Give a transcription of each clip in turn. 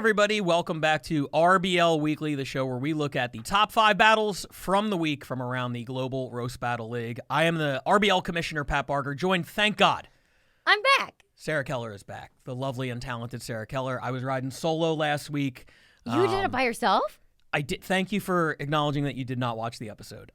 everybody. Welcome back to RBL Weekly, the show where we look at the top 5 battles from the week from around the Global Roast Battle League. I am the RBL Commissioner, Pat Barker, joined, thank God. I'm back. Sarah Keller is back. The lovely and talented Sarah Keller. I was riding solo last week. You did it by yourself? I did. Thank you for acknowledging that you did not watch the episode.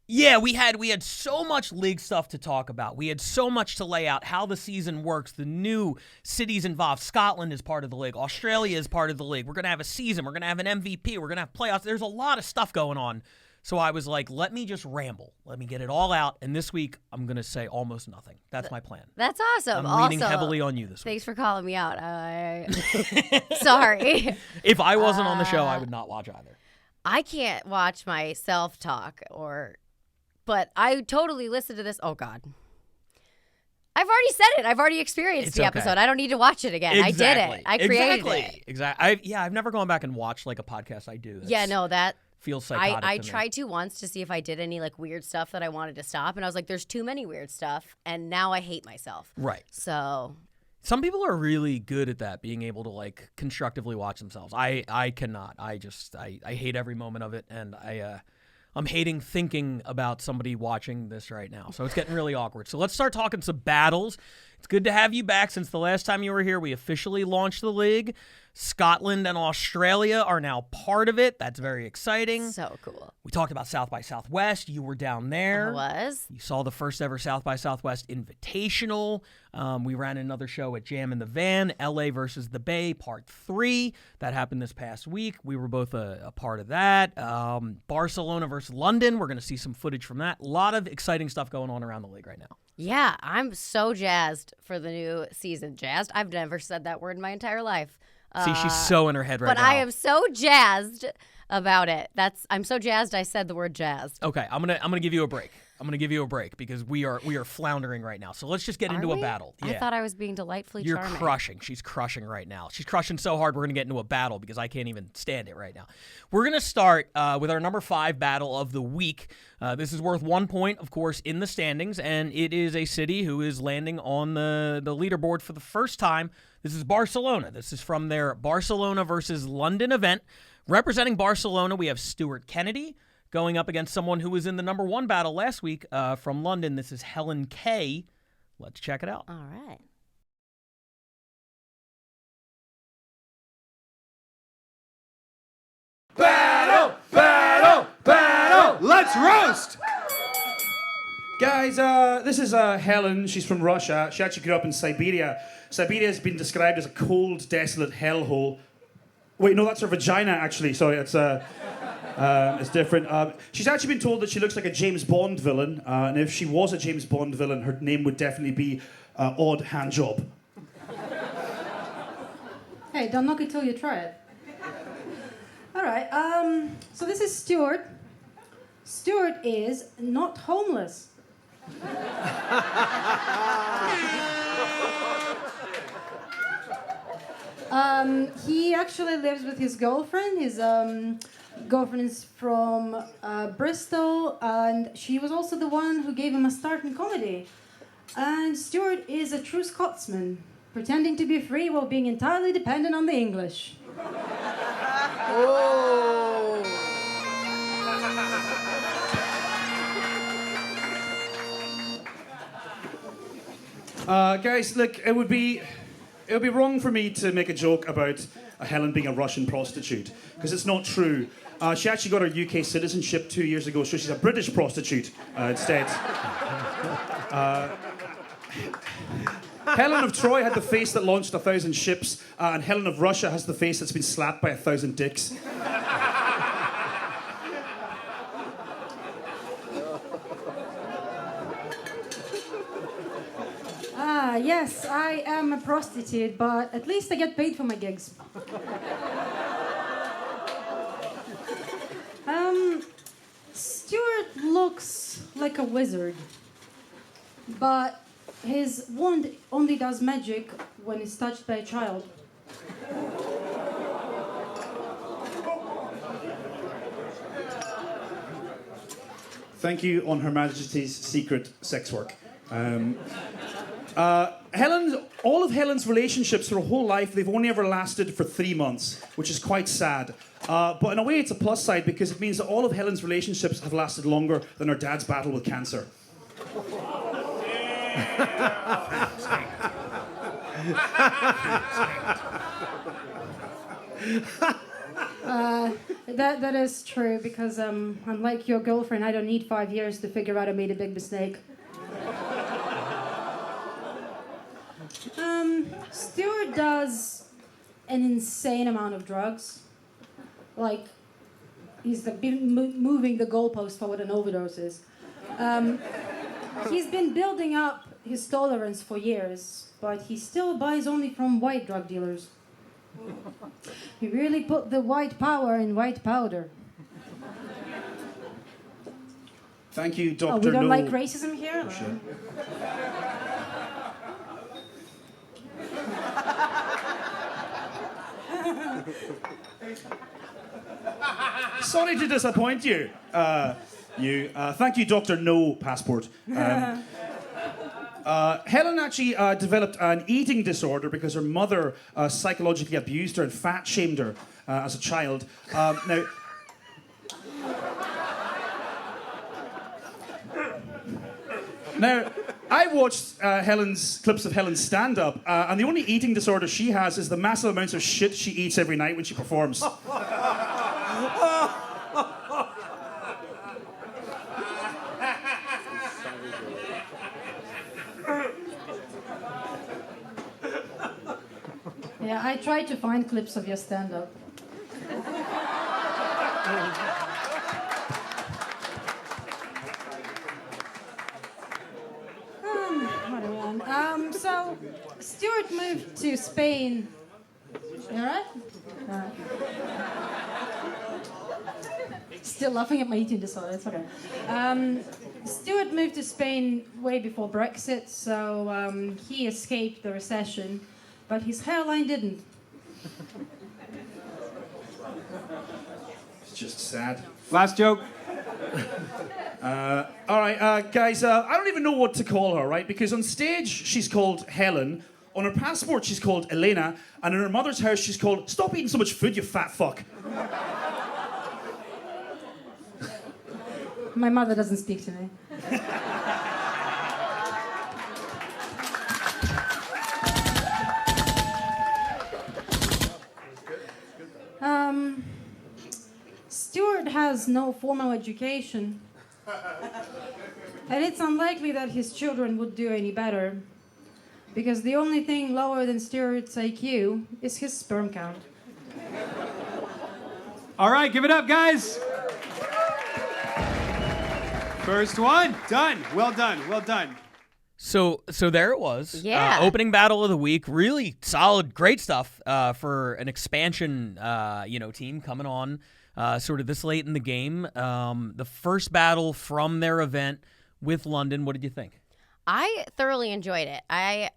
Yeah, we had so much league stuff to talk about. We had so much to lay out, how the season works, the new cities involved. Scotland is part of the league. Australia is part of the league. We're going to have a season. We're going to have an MVP. We're going to have playoffs. There's a lot of stuff going on. So I was like, let me just ramble. Let me get it all out. And this week, I'm going to say almost nothing. That's my plan. That's awesome. I'm leaning heavily on you this week. Thanks for calling me out. Sorry. If I wasn't on the show, I would not watch either. I can't watch myself talk but I totally listened to this. Oh, God. I've already said it. I've already experienced the episode. I don't need to watch it again. Exactly. I did it. I created it. Exactly. I've never gone back and watched like a podcast I do. That feels psychotic. I tried to once to see if I did any like weird stuff that I wanted to stop, and I was like, "There's too many weird stuff," and now I hate myself. Right. So some people are really good at that, being able to like constructively watch themselves. I cannot. I hate every moment of it, and I'm hating thinking about somebody watching this right now. So it's getting really awkward. So let's start talking some battles. It's good to have you back. Since the last time you were here, we officially launched the league. Scotland and Australia are now part of it. That's very exciting. So cool. We talked about South by Southwest. You were down there. I was. You saw the first ever South by Southwest Invitational. We ran another show at Jam in the Van, LA versus the Bay, Part 3. That happened this past week. We were both a part of that. Barcelona versus London. We're going to see some footage from that. A lot of exciting stuff going on around the league right now. Yeah, I'm so jazzed for the new season. Jazzed? I've never said that word in my entire life. See, she's so in her head right now. But I am so jazzed about it. I'm so jazzed I said the word jazzed. Okay, I'm gonna give you a break. I'm gonna give you a break because we are floundering right now. So let's just get into a battle. Yeah. I thought I was being delightfully charming. You're crushing. She's crushing right now. She's crushing so hard we're gonna get into a battle because I can't even stand it right now. We're gonna start with our number 5 battle of the week. This is worth 1 point, of course, in the standings, and it is a city who is landing on the leaderboard for the first time. This is Barcelona. This is from their Barcelona versus London event. Representing Barcelona, we have Stuart Kennedy going up against someone who was in the number 1 battle last week from London. This is Helen Kay. Let's check it out. All right. Battle! Battle! Battle! Let's roast! Guys, this is Helen. She's from Russia. She actually grew up in Siberia. Siberia has been described as a cold, desolate hellhole. Wait, no, that's her vagina, actually. Sorry, it's different. She's actually been told that she looks like a James Bond villain, and if she was a James Bond villain, her name would definitely be Odd Handjob. Hey, don't knock it till you try it. All right, so this is Stuart. Stuart is not homeless. He actually lives with his girlfriend. His girlfriend is from Bristol, and she was also the one who gave him a start in comedy. And Stuart is a true Scotsman, pretending to be free while being entirely dependent on the English. Guys, look, it would be wrong for me to make a joke about Helen being a Russian prostitute, because it's not true. She actually got her UK citizenship 2 years ago, so she's a British prostitute instead. Helen of Troy had the face that launched 1,000 ships, and Helen of Russia has the face that's been slapped by 1,000 dicks. Yes, I am a prostitute, but at least I get paid for my gigs. Stuart looks like a wizard, but his wand only does magic when it's touched by a child. Thank you on Her Majesty's secret sex work. all of Helen's relationships her whole life, they've only ever lasted for 3 months, which is quite sad. But in a way, it's a plus side because it means that all of Helen's relationships have lasted longer than her dad's battle with cancer. That is true because unlike your girlfriend, I don't need 5 years to figure out I made a big mistake. Stuart does an insane amount of drugs. Like, he's moving the goalpost for what an overdose is. He's been building up his tolerance for years, but he still buys only from white drug dealers. He really put the white power in white powder. Thank you, Dr. Oh, we don't No. like racism here? Sure. Sorry to disappoint you. Thank you, Dr. No Passport. Helen actually developed an eating disorder because her mother psychologically abused her and fat-shamed her as a child. Now, I watched clips of Helen's stand-up, and the only eating disorder she has is the massive amounts of shit she eats every night when she performs. Yeah, I tried to find clips of your stand-up. So, Stuart moved to Spain. You alright? Alright. Still laughing at my eating disorder, it's okay. Stuart moved to Spain way before Brexit, so he escaped the recession, but his hairline didn't. It's just sad. Last joke. All right, guys, I don't even know what to call her, right? Because on stage, she's called Helen. On her passport, she's called Elena. And in her mother's house, she's called, "Stop eating so much food, you fat fuck." My mother doesn't speak to me. Stuart has no formal education. And it's unlikely that his children would do any better. Because the only thing lower than Stuart's IQ is his sperm count. All right, give it up, guys. First one, done. Well done, well done. So there it was. Yeah. Opening battle of the week. Really solid, great stuff for an expansion, team coming on sort of this late in the game. The first battle from their event with London. What did you think? I thoroughly enjoyed it. I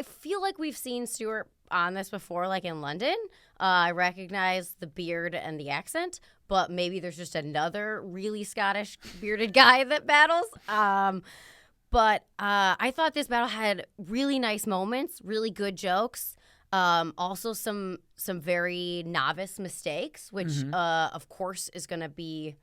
feel like we've seen Stuart on this before, like in London. I recognize the beard and the accent, but maybe there's just another really Scottish bearded guy that battles. But I thought this battle had really nice moments, really good jokes. Also some very novice mistakes, which of course is going to be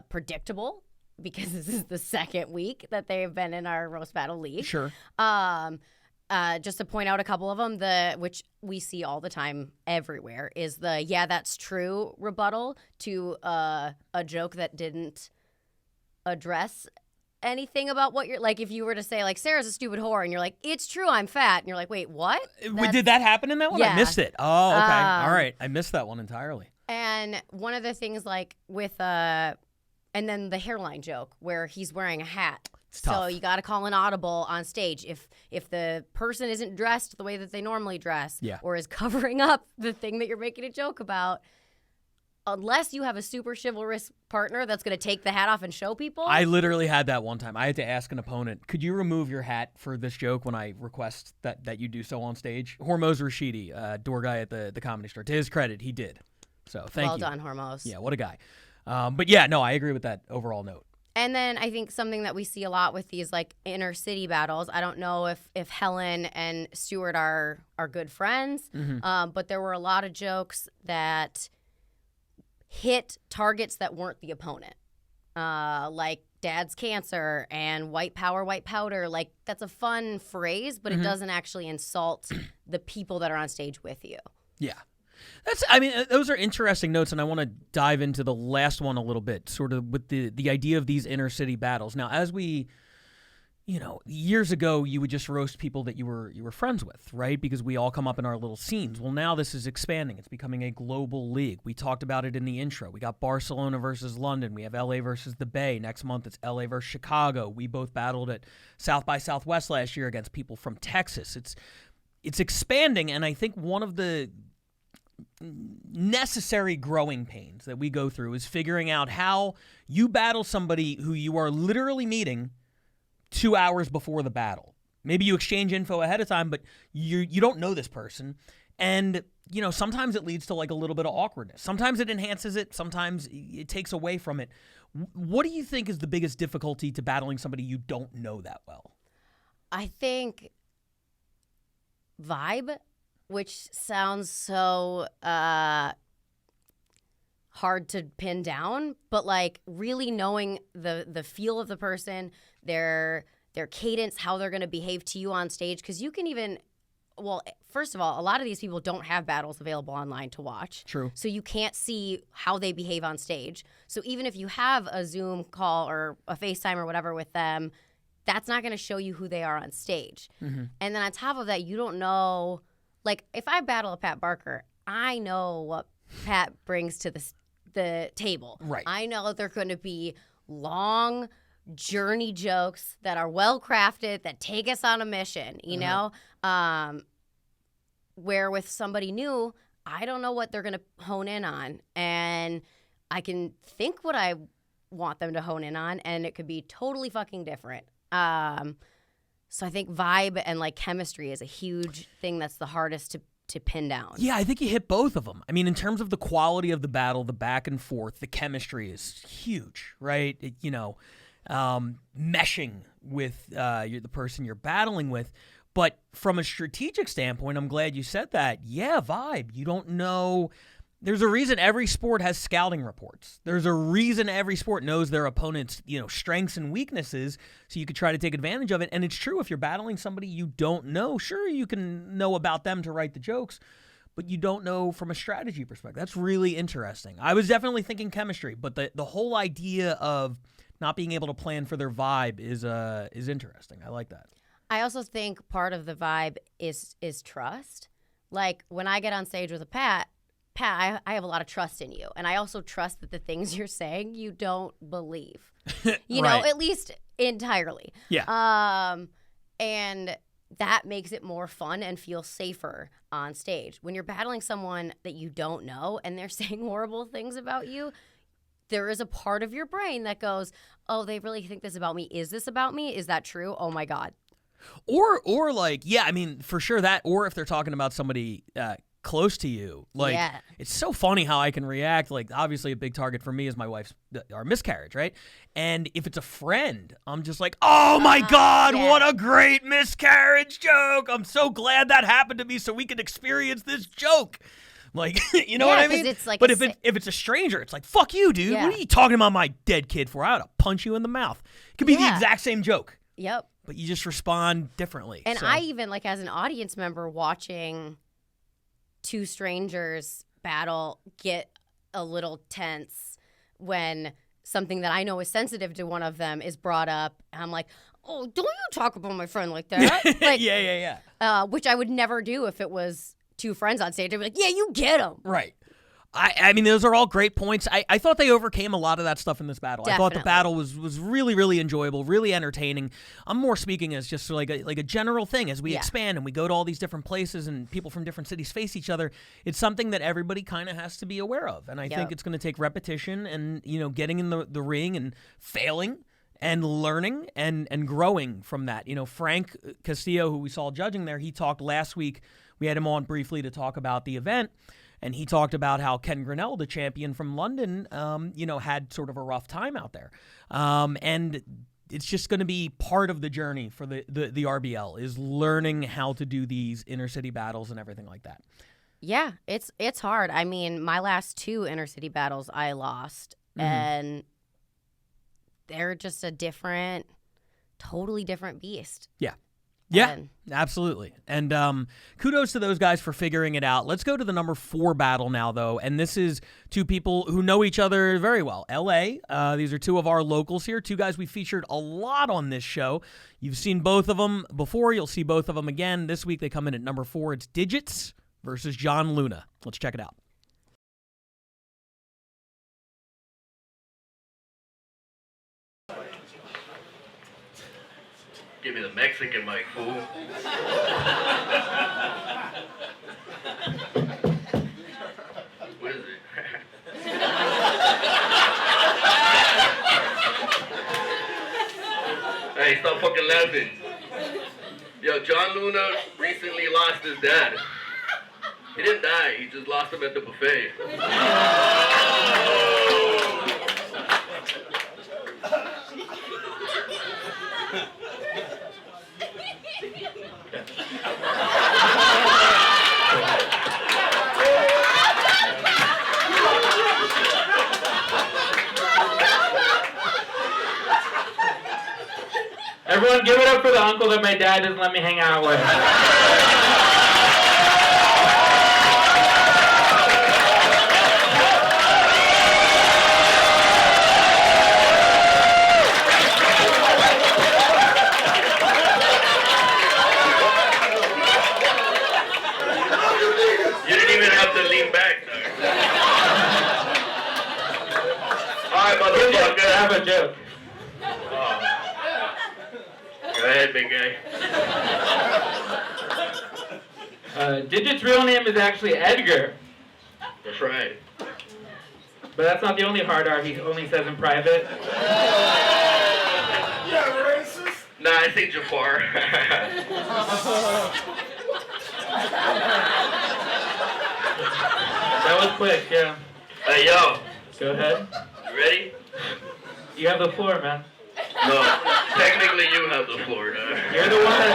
predictable because this is the second week that they've been in our roast battle league. Sure. Just to point out a couple of them, which we see all the time everywhere, is the "yeah, that's true" rebuttal to a joke that didn't address anything about what you're like. If you were to say like Sarah's a stupid whore, and you're like, "It's true, I'm fat," and you're like, "Wait, what?" Did that happen in that one? Yeah. I missed it. Oh, okay. All right. I missed that one entirely. And one of the things like with and then the hairline joke where he's wearing a hat. It's So tough. you got to call an audible on stage if the person isn't dressed the way that they normally dress, Yeah. or is covering up the thing that you're making a joke about. Unless you have a super chivalrous partner that's going to take the hat off and show people. I literally had that one time. I had to ask an opponent, could you remove your hat for this joke when I request that you do so on stage? Hormoz Rashidi, door guy at the Comedy Store. To his credit, he did. So thank you. Well done, Hormoz. Yeah, what a guy. But yeah, no, I agree with that overall note. And then I think something that we see a lot with these like inner city battles. I don't know if Helen and Stuart are good friends, but there were a lot of jokes that hit targets that weren't the opponent, like dad's cancer and white power, white powder. Like that's a fun phrase, but it doesn't actually insult the people that are on stage with you. Yeah. Those are interesting notes, and I want to dive into the last one a little bit, sort of with the idea of these inner city battles. Now, as we, years ago, you would just roast people that you were friends with, right? Because we all come up in our little scenes. Well, now this is expanding. It's becoming a global league. We talked about it in the intro. We got Barcelona versus London. We have LA versus the Bay. Next month, it's LA versus Chicago. We both battled at South by Southwest last year against people from Texas. It's expanding, and I think one of the necessary growing pains that we go through is figuring out how you battle somebody who you are literally meeting 2 hours before the battle. Maybe you exchange info ahead of time, but you don't know this person. And, sometimes it leads to like a little bit of awkwardness. Sometimes it enhances it. Sometimes it takes away from it. What do you think is the biggest difficulty to battling somebody you don't know that well? I think vibe, which sounds so hard to pin down, but like really knowing the feel of the person, their cadence, how they're going to behave to you on stage, because you can even, well, first of all, a lot of these people don't have battles available online to watch. True. So you can't see how they behave on stage. So even if you have a Zoom call or a FaceTime or whatever with them, that's not going to show you who they are on stage. And then on top of that, you don't know. Like, if I battle a Pat Barker, I know what Pat brings to the table. Right. I know they're going to be long journey jokes that are well-crafted, that take us on a mission, you know? Where with somebody new, I don't know what they're going to hone in on. And I can think what I want them to hone in on, and it could be totally fucking different. So I think vibe and like chemistry is a huge thing that's the hardest to pin down. Yeah, I think you hit both of them. I mean, in terms of the quality of the battle, the back and forth, the chemistry is huge, right? Meshing with the person you're battling with. But from a strategic standpoint, I'm glad you said that. Yeah, vibe. You don't know. There's a reason every sport has scouting reports. There's a reason every sport knows their opponent's, strengths and weaknesses, so you could try to take advantage of it. And it's true, if you're battling somebody you don't know, sure, you can know about them to write the jokes, but you don't know from a strategy perspective. That's really interesting. I was definitely thinking chemistry, but the whole idea of not being able to plan for their vibe is interesting. I like that. I also think part of the vibe is trust. Like, when I get on stage with a Pat, I have a lot of trust in you. And I also trust that the things you're saying you don't believe. You know, at least entirely. Yeah. And that makes it more fun and feel safer on stage. When you're battling someone that you don't know and they're saying horrible things about you, there is a part of your brain that goes, oh, they really think this about me. Is this about me? Is that true? Oh, my God. Or like, yeah, I mean, for sure that, or if they're talking about somebody close to you, like, it's so funny how I can react. Like, obviously a big target for me is my wife's, our miscarriage, right? And if it's a friend, I'm just like, oh my God, what a great miscarriage joke. I'm so glad that happened to me so we can experience this joke. Like, you know what I mean? It's like but if it's a stranger, it's like, fuck you, dude. What are you talking about my dead kid for? I ought to punch you in the mouth. It could be the exact same joke. Yep. But you just respond differently. And I even, like, as an audience member watching two strangers battle, get a little tense when something that I know is sensitive to one of them is brought up. And I'm like, oh, don't you talk about my friend like that. Like, yeah. Which I would never do if it was two friends on stage. I'd be like, yeah, you get them. Right. I mean, those are all great points. I thought they overcame a lot of that stuff in this battle. Definitely. I thought the battle was really, really enjoyable, really entertaining. I'm more speaking as just like a general thing. As we expand and we go to all these different places and people from different cities face each other, it's something that everybody kind of has to be aware of. And I think it's going to take repetition and, getting in the ring and failing and learning and growing from that. Frank Castillo, who we saw judging there, he talked last week. We had him on briefly to talk about the event. and he talked about how Ken Grinnell, the champion from London, had sort of a rough time out there. And it's just going to be part of the journey for the RBL, is learning how to do these inner city battles and everything like that. Yeah, it's hard. I mean, my last 2 inner city battles I lost, and they're just a totally different beast. Yeah. Yeah, absolutely. And kudos to those guys for figuring it out. Let's go to the number 4 battle now, though. And this is 2 people who know each other very well. L.A., these are 2 of our locals here, 2 guys we featured a lot on this show. You've seen both of them before. You'll see both of them again. This week they come in at number 4. It's Digits versus John Luna. Let's check it out. Give me the Mexican mic, fool. What is it? Hey, stop fucking laughing. Yo, John Luna recently lost his dad. He didn't die, he just lost him at the buffet. Everyone give it up for the uncle that my dad doesn't let me hang out with. You didn't even have to lean back, sir. Alright, motherfucker. I have a joke. Go ahead, big guy. Digit's real name is actually Edgar, That's right. but that's not the only hard R he only says in private. Nah, I say Jafar. That was quick, yeah. Hey, yo. Go ahead. You ready? You have the floor, man. No. Technically, you have the floor, dog. You're the one that...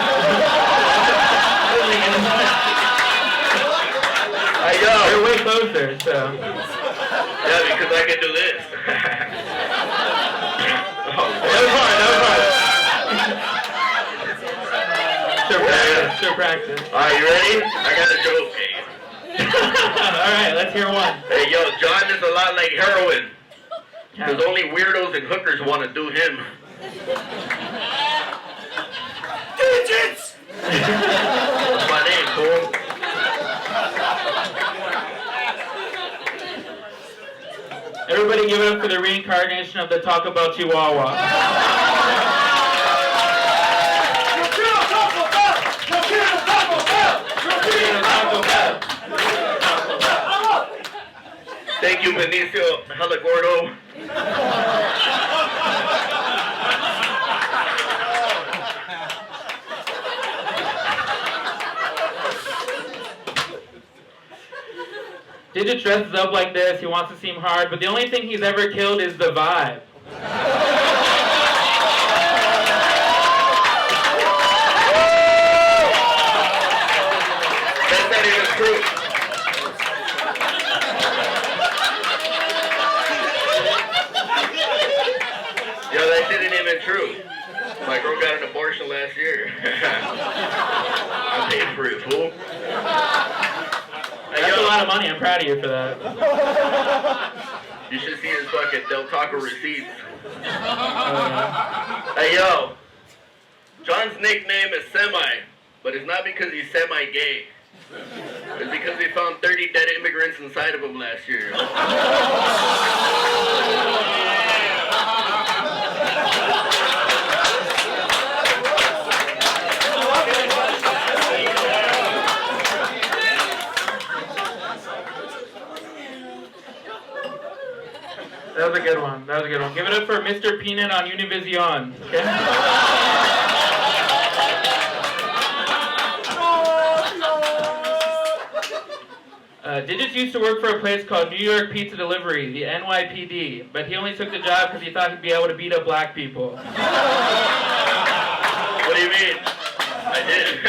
Hey, yo. You're way closer, so... Yeah, because I can do this. Oh, That was fun. Sure practice. Alright, you ready? I got a joke, hey. Alright, let's hear one. Hey, yo, John is a lot like heroin. Because only weirdos and hookers want to do him. Digits! That's my name, fool. Everybody give it up for the reincarnation of the Talk About Chihuahua. Thank you, Benicio Halagordo. Digit dresses up like this, he wants to seem hard, but the only thing he's ever killed is the vibe. That's not even true. Yo, that shit ain't even true. My girl got an abortion last year. I paid for it, fool. Hey, That's yo. a lot of money, I'm proud of you for that. You should see his fucking Del Taco receipts. Hey, yo. John's nickname is Semi, but it's not because he's semi-gay. It's because they found 30 dead immigrants inside of him last year. That was a good one. That was a good one. Give it up for Mr. Peanut on Univision. Okay? Digits used to work for a place called New York Pizza Delivery, the NYPD, but he only took the job because he thought he'd be able to beat up black people. What do you mean? I did.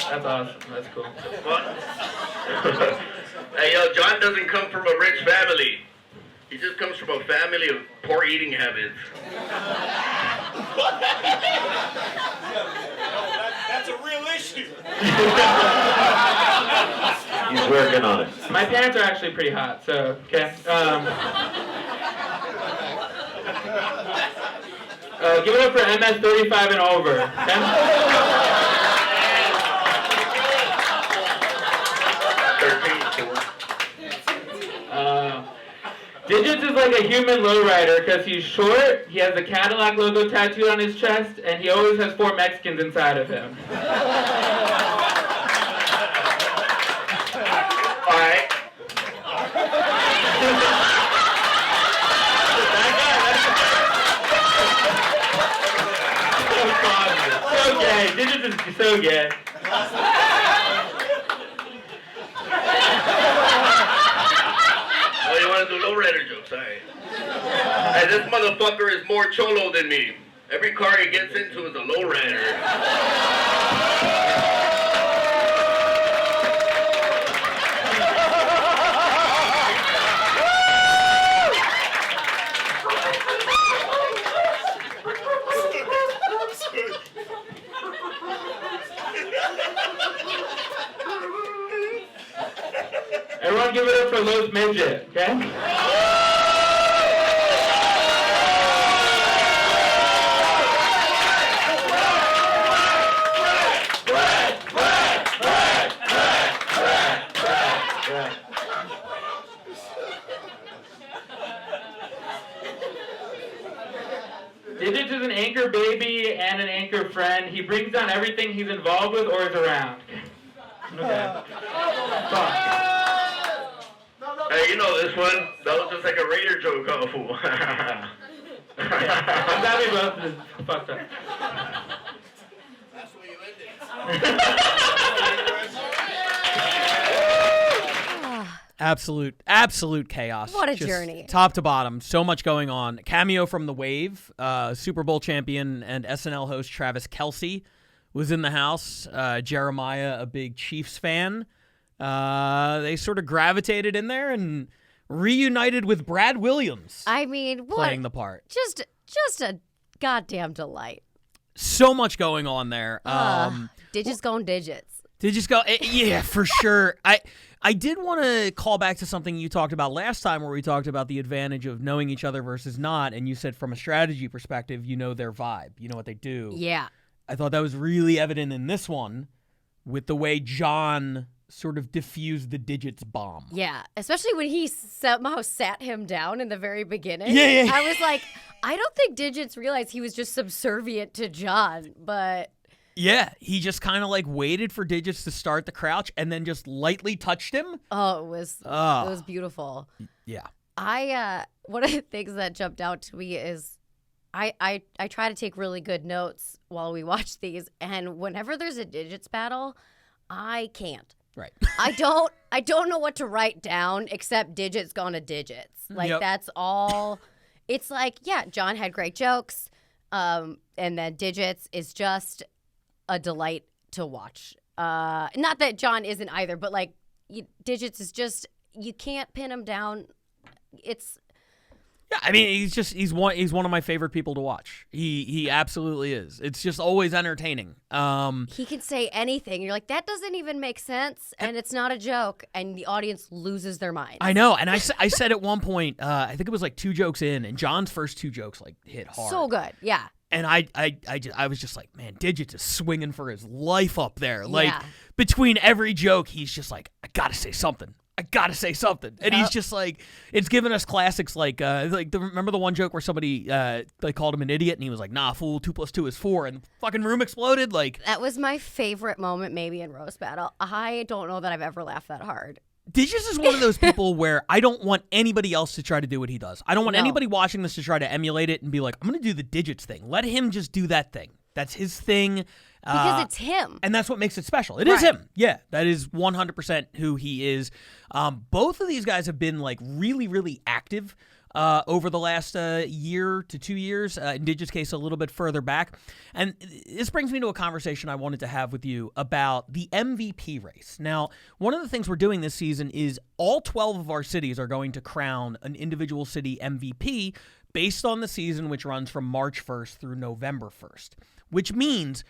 That's awesome. That's cool. What? Hey, yo, John doesn't come from a rich family. He just comes from a family of poor eating habits. That's a real issue. He's working on it. My pants are actually pretty hot, so, okay. Give it up for MS 35 and over, okay? 13. Digits is like a human lowrider because he's short, he has the Cadillac logo tattooed on his chest, and he always has 4 Mexicans inside of him. All right. So gay. Digits is so gay. Oh, you want to do lowrider jokes? All right. Hey, this motherfucker is more cholo than me. Every car he gets into is a lowrider. Everyone give it up for Los Midget, okay? Digits is an anchor baby and an anchor friend. He brings down everything he's involved with or is around. Okay. Fuck. Hey, you know this one? That was just like a Raider joke, oh fool. I'm glad we both just fucked up. That's where you ended. Absolute chaos. What a Just journey. Top to bottom, so much going on. Cameo from The Wave, Super Bowl champion and SNL host Travis Kelce was in the house. Jeremiah, a big Chiefs fan. They sort of gravitated in there and reunited with Brad Williams I mean, what? playing the part. Just a goddamn delight. So much going on there. Digits going digits. Did you just go? Yeah, for sure. I did want to call back to something you talked about last time where we talked about the advantage of knowing each other versus not, and you said from a strategy perspective, you know their vibe. You know what they do. Yeah. I thought that was really evident in this one with the way John sort of diffused the Digits bomb. Yeah, especially when he somehow sat him down in the very beginning. Yeah. I was like, I don't think Digits realized he was just subservient to John, but... Yeah, he just kind of like waited for Digits to start the crouch and then just lightly touched him. Oh, it was beautiful. Yeah. One of the things that jumped out to me is I try to take really good notes while we watch these, and whenever there's a Digits battle, I can't. Right. I don't know what to write down except Digits gone to Digits. Like, Yep. that's all. It's like, yeah, John had great jokes, and then Digits is just a delight to watch. Not that John isn't either, but like Digits is just, you can't pin him down. It's Yeah, I mean, he's one of my favorite people to watch. He absolutely is. It's just always entertaining. he can say anything. You're like, that doesn't even make sense, and it's not a joke, and the audience loses their mind. I know, and I said at one point, I think it was like 2 jokes in, and John's first 2 jokes like hit hard. So good, yeah. And I was just like, man, Digits is swinging for his life up there. Like, Yeah. between every joke, he's just like, I gotta say something. And he's just like, it's given us classics like remember the one joke where somebody like called him an idiot and he was like, nah, fool, 2 + 2 is 4, and the fucking room exploded. Like, That was my favorite moment maybe in Roast Battle. I don't know that I've ever laughed that hard. Digits is one of those people where I don't want anybody else to try to do what he does. I don't want No. anybody watching this to try to emulate it and be like, I'm going to do the Digits thing. Let him just do that thing. That's his thing. Because it's him. And that's what makes it special. It is him. Yeah, that is 100% who he is. Both of these guys have been like really, really active over the last year to 2 years. In Digit's case, a little bit further back. And this brings me to a conversation I wanted to have with you about the MVP race. Now, one of the things we're doing this season is all 12 of our cities are going to crown an individual city MVP based on the season, which runs from March 1st through November 1st, which means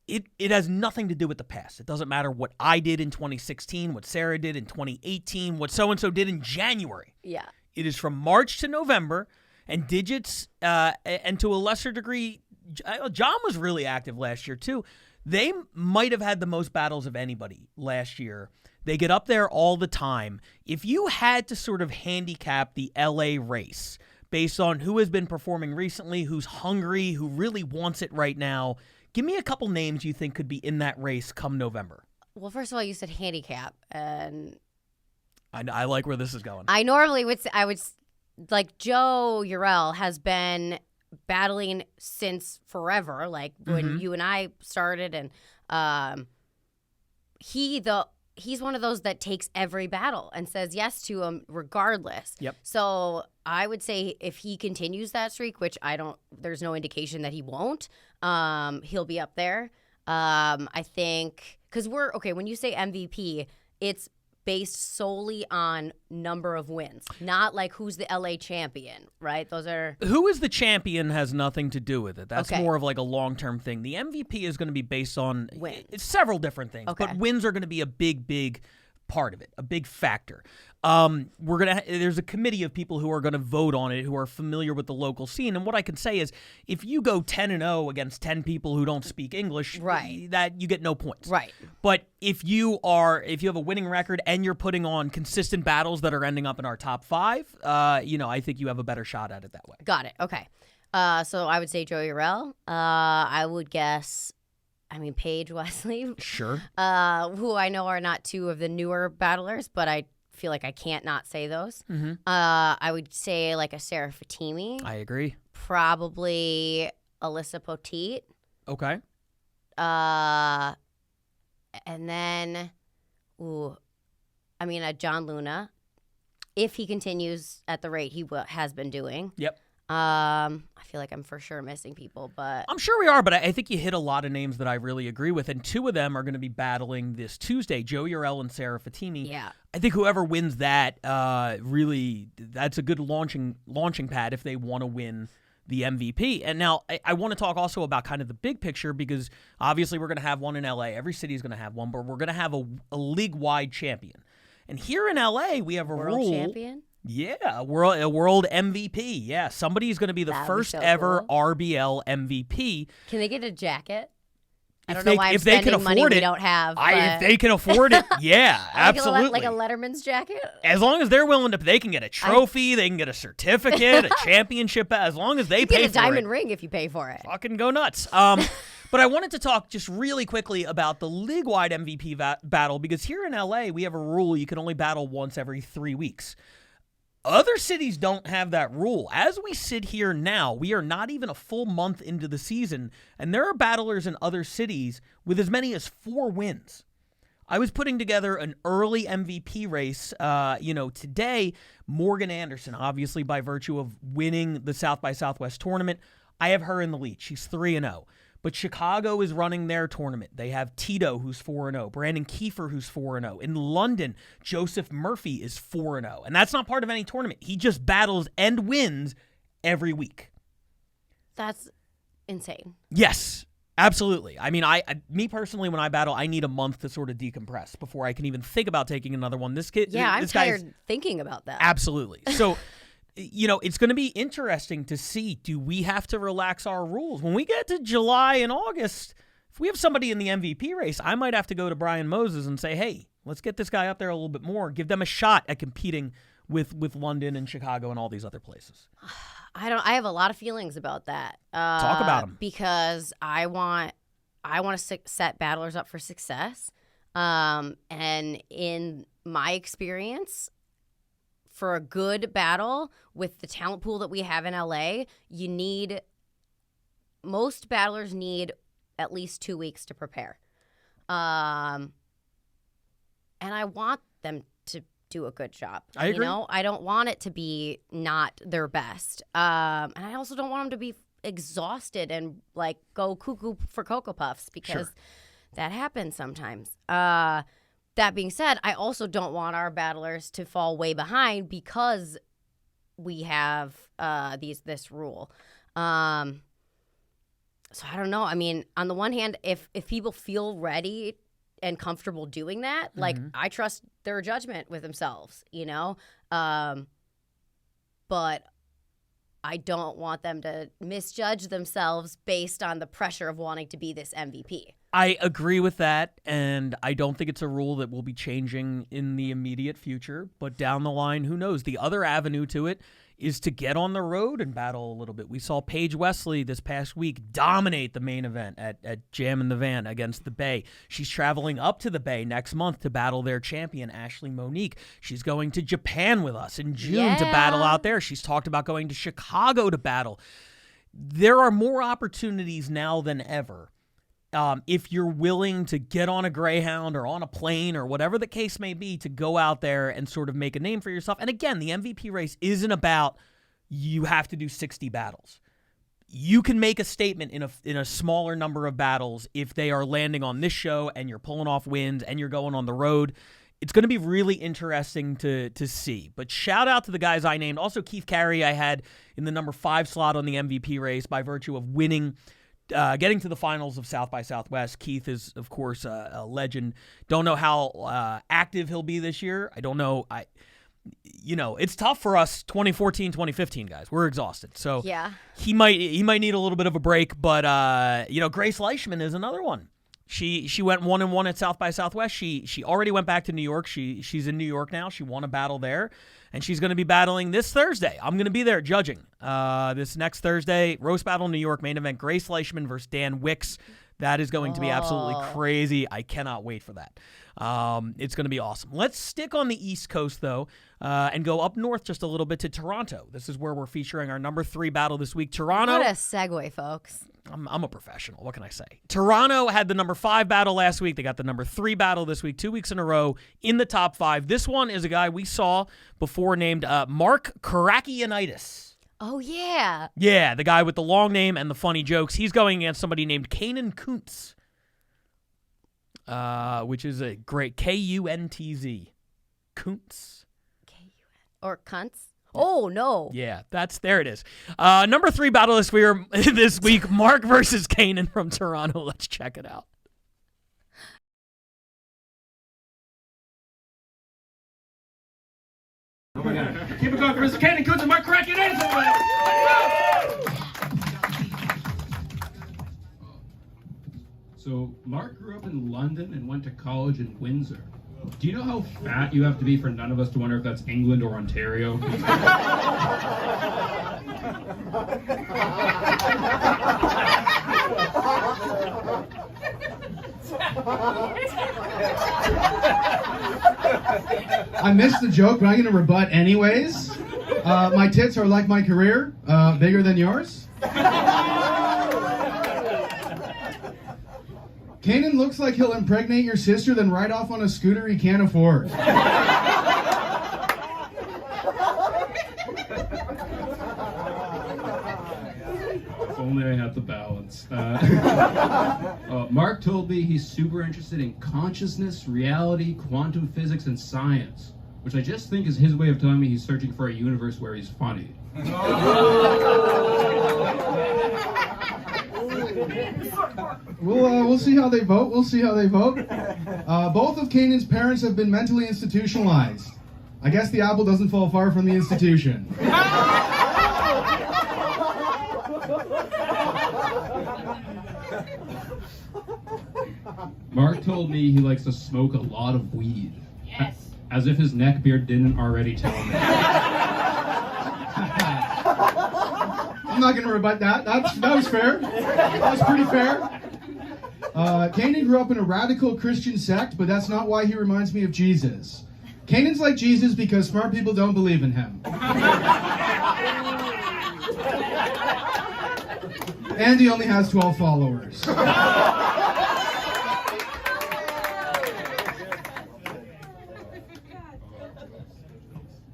it has nothing to do with the past. It doesn't matter what I did in 2016, what Sarah did in 2018, what so-and-so did in January. Yeah. It is from March to November, and Digits, and to a lesser degree, John was really active last year too. They might have had the most battles of anybody last year. They get up there all the time. If you had to sort of handicap the LA race based on who has been performing recently, who's hungry, who really wants it right now, give me a couple names you think could be in that race come November. Well, first of all, you said handicap, and I like where this is going. I normally would say, like Joe Urel has been battling since forever, like when you and I started, and he's one of those that takes every battle and says yes to them regardless. Yep. So I would say if he continues that streak, which there's no indication that he won't, he'll be up there. I think, because when you say MVP, it's based solely on number of wins, not like who's the LA champion, right? Those are... Who is the champion has nothing to do with it. That's Okay. more of like a long-term thing. The MVP is going to be based on Wins. It's several different things, Okay. but wins are going to be a big part of it, a big factor. There's a committee of people who are going to vote on it, who are familiar with the local scene. And what I can say is, if you go 10-0 against 10 people who don't speak English, Right. that you get no points. Right. But if you have a winning record and you're putting on consistent battles that are ending up in our top 5, I think you have a better shot at it that way. Got it. Okay. So I would say Joe Urel. I would guess, Paige Wesley, Sure. who I know are not two of the newer battlers, but I feel like I can't not say those. Mm-hmm. I would say like a Sarah Fatimi. I agree. Probably Alyssa Poteet. Okay. And then, John Luna, if he continues at the rate he has been doing. Yep. I feel like I'm for sure missing people, but I'm sure we are, but I think you hit a lot of names that I really agree with, and 2 of them are going to be battling this Tuesday, Joe Urel and Sarah Fatimi. yeah. I think whoever wins that, really, that's a good launching pad if they want to win the MVP. And now I want to talk also about kind of the big picture, because obviously we're going to have one in LA. Every city is going to have one, but we're going to have a league-wide champion. And here in LA, we have a World rule. champion? Yeah, a world MVP. Yeah, somebody's going to be the That'd be first so ever cool. RBL MVP. Can they get a jacket? I If don't they- know why I'm if they can spending money afford we it, don't have. If they can afford it, yeah, absolutely. Like a Letterman's jacket? As long as they're willing to, they can get a trophy, they can get a certificate, a championship. As long as they You pay get a for diamond it, ring if you pay for it. fucking go nuts. But I wanted to talk just really quickly about the league-wide MVP battle, because here in LA we have a rule: you can only battle once every 3 weeks. Other cities don't have that rule. As we sit here now, we are not even a full month into the season, and there are battlers in other cities with as many as 4 wins. I was putting together an early MVP race, today. Morgan Anderson, obviously by virtue of winning the South by Southwest tournament, I have her in the lead. She's 3-0. But Chicago is running their tournament. They have Tito, who's 4-0. Brandon Kiefer, who's 4-0. In London, Joseph Murphy is 4-0. And that's not part of any tournament. He just battles and wins every week. That's insane. Yes, absolutely. Me personally, when I battle, I need a month to sort of decompress before I can even think about taking another one. This kid, Yeah, I'm this guy's- tired thinking about that. Absolutely. So, it's going to be interesting to see, do we have to relax our rules? When we get to July and August, if we have somebody in the MVP race, I might have to go to Brian Moses and say, hey, let's get this guy up there a little bit more. Give them a shot at competing with London and Chicago and all these other places. I have a lot of feelings about that. Talk about 'em. Because I want to set battlers up for success. And in my experience, for a good battle with the talent pool that we have in LA, most battlers need at least 2 weeks to prepare. And I want them to do a good job. I agree. You know, I don't want it to be not their best. And I also don't want them to be exhausted and like go cuckoo for Cocoa Puffs because that happens sometimes. That being said, I also don't want our battlers to fall way behind because we have this rule. So I don't know. I mean, on the one hand, if people feel ready and comfortable doing that, like I trust their judgment with themselves, you know? But I don't want them to misjudge themselves based on the pressure of wanting to be this MVP. I agree with that, and I don't think it's a rule that will be changing in the immediate future, but down the line, who knows? The other avenue to it is to get on the road and battle a little bit. We saw Paige Wesley this past week dominate the main event at Jam in the Van against the Bay. She's traveling up to the Bay next month to battle their champion, Ashley Monique. She's going to Japan with us in June to battle out there. She's talked about going to Chicago to battle. There are more opportunities now than ever. If you're willing to get on a Greyhound or on a plane or whatever the case may be to go out there and sort of make a name for yourself. And again, the MVP race isn't about you have to do 60 battles. You can make a statement in a smaller number of battles if they are landing on this show and you're pulling off wins and you're going on the road. It's going to be really interesting to see. But shout out to the guys I named. Also, Keith Carey I had in the number 5 slot on the MVP race by virtue of winning getting to the finals of South by Southwest. Keith is, of course, a legend. Don't know how active he'll be this year. I don't know. It's tough for us 2014, 2015 guys. We're exhausted. So he might need a little bit of a break. But, Grace Leishman is another one. She went 1-1 at South by Southwest. She already went back to New York. She's in New York now. She won a battle there. And she's going to be battling this Thursday. I'm going to be there judging. This next Thursday, Roast Battle New York, main event, Grace Leishman versus Dan Wicks. That is going to be absolutely crazy. I cannot wait for that. It's going to be awesome. Let's stick on the East Coast, though, and go up north just a little bit to Toronto. This is where we're featuring our number 3 battle this week. Toronto. What a segue, folks. I'm a professional. What can I say? Toronto had the number 5 battle last week. They got the number 3 battle this week, 2 weeks in a row in the top 5. This one is a guy we saw before named Mark Karakianitis. Oh, yeah. Yeah, the guy with the long name and the funny jokes. He's going against somebody named Kanan Kuntz, which is a great Kuntz. Kuntz. Or Kuntz. Oh, no. Yeah, there it is. Number 3 battle this week, Mark versus Kanan from Toronto. Let's check it out. Oh my God. Keep it going for Mr. Kanan Kuntz and Mark Karakianitis. So, Mark grew up in London and went to college in Windsor. Do you know how fat you have to be for none of us to wonder if that's England or Ontario? I missed the joke, but I'm going to rebut anyways. My tits are like my career, bigger than yours. Kanan looks like he'll impregnate your sister, then ride off on a scooter he can't afford. If only I had the balance. Mark told me he's super interested in consciousness, reality, quantum physics, and science, which I just think is his way of telling me he's searching for a universe where he's funny. We'll see how they vote. Both of Kanan's parents have been mentally institutionalized. I guess the apple doesn't fall far from the institution. Mark told me he likes to smoke a lot of weed. Yes. As if his neck beard didn't already tell me. I'm not going to rebut that. That was fair. That was pretty fair. Kanan grew up in a radical Christian sect, but that's not why he reminds me of Jesus. Kanan's like Jesus because smart people don't believe in him. And he only has 12 followers.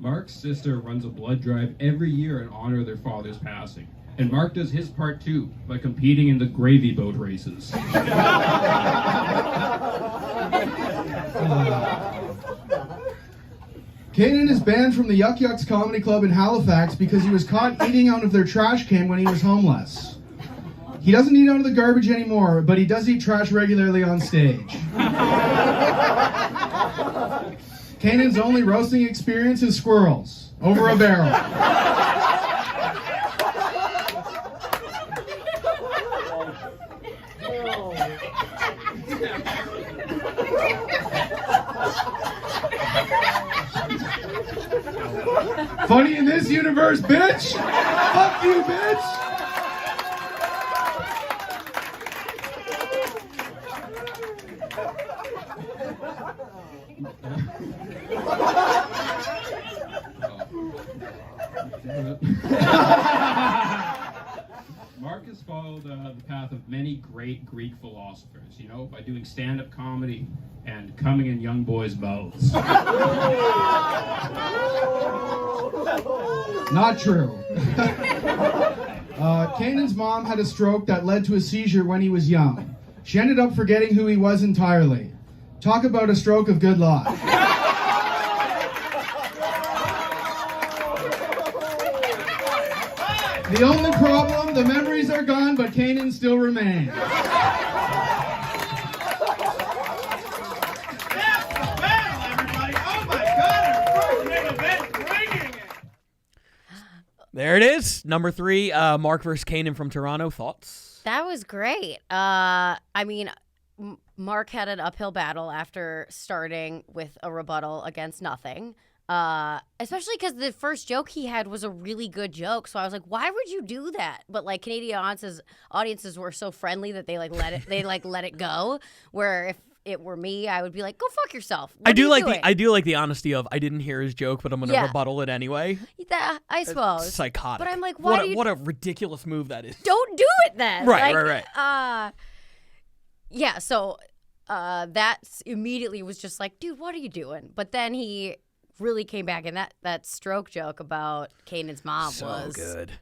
Mark's sister runs a blood drive every year in honor of their father's passing. And Mark does his part too, by competing in the gravy boat races. Kanan is banned from the Yuck Yucks Comedy Club in Halifax because he was caught eating out of their trash can when he was homeless. He doesn't eat out of the garbage anymore, but he does eat trash regularly on stage. Kanan's only roasting experience is squirrels, over a barrel. Funny in this universe, bitch! Fuck you, bitch! Mark has followed the path of many great Greek philosophers, you know, by doing stand-up comedy and coming in young boys' mouths. Not true. Kanan's mom had a stroke that led to a seizure when he was young. She ended up forgetting who he was entirely. Talk about a stroke of good luck. The only problem, the memories are gone, but Kanan still remains. There it is. Number 3, Mark versus Kanan from Toronto. Thoughts? That was great. Mark had an uphill battle after starting with a rebuttal against nothing. Especially because the first joke he had was a really good joke. So I was like, why would you do that? But like Canadian audiences were so friendly that they let it go. Where if it were me, I would be like, go fuck yourself. I do like the honesty of I didn't hear his joke, but I'm gonna rebuttal it anyway. I suppose. It's psychotic. But I'm like, what a ridiculous move that is. Don't do it then. Right. Yeah, so that immediately was just like, dude, what are you doing? But then he really came back, and that stroke joke about Kanan's mom was good.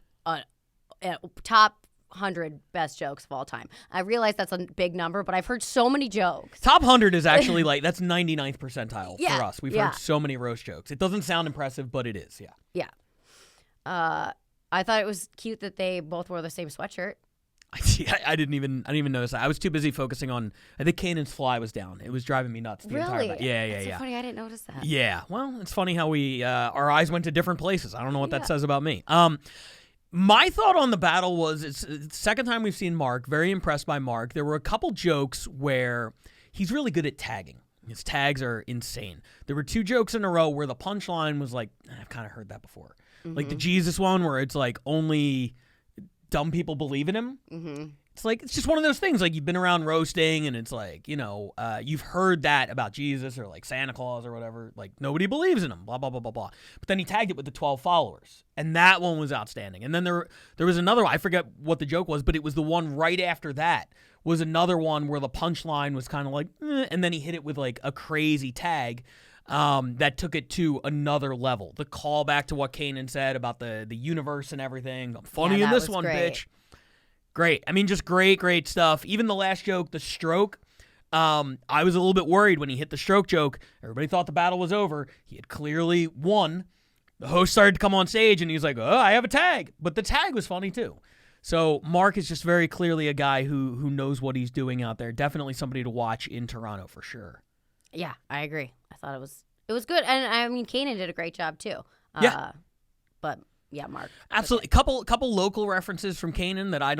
Top 100 best jokes of all time. I realize that's a big number, but I've heard so many jokes. Top 100 is actually that's 99th percentile for us. We've Yeah. heard so many roast jokes. It doesn't sound impressive, but it is. Yeah. I thought it was cute that they both wore the same sweatshirt. I didn't even notice that. I was too busy focusing on. I think Kanan's fly was down. It was driving me nuts. The entire night. Yeah. That's so funny. I didn't notice that. Yeah. Well, it's funny how we our eyes went to different places. I don't know what that says about me. My thought on the battle was it's the second time we've seen Mark. Very impressed by Mark. There were a couple jokes where he's really good at tagging. His tags are insane. There were 2 jokes in a row where the punchline was like, I've kind of heard that before. Mm-hmm. Like the Jesus one where it's like only dumb people believe in him. Mm-hmm. It's just one of those things. Like you've been around roasting and it's like, you've heard that about Jesus or like Santa Claus or whatever. Like nobody believes in him, blah, blah, blah, blah, blah. But then he tagged it with the 12 followers. And that one was outstanding. And then there was another one. I forget what the joke was, but it was the one right after that was another one where the punchline was kind of like, and then he hit it with like a crazy tag. That took it to another level. The callback to what Kanan said about the universe and everything. I'm funny in this one, great. bitch. Great. I mean, just great stuff. Even the last joke, the stroke, I was a little bit worried when he hit the stroke joke. Everybody thought the battle was over. He had clearly won. The host started to come on stage, and he was like, oh, I have a tag. But the tag was funny, too. So Mark is just very clearly a guy who knows what he's doing out there. Definitely somebody to watch in Toronto for sure. Yeah, I agree. I thought it was good, and I mean, Kanan did a great job too. But yeah, Mark. Absolutely. Couple local references from Kanan that I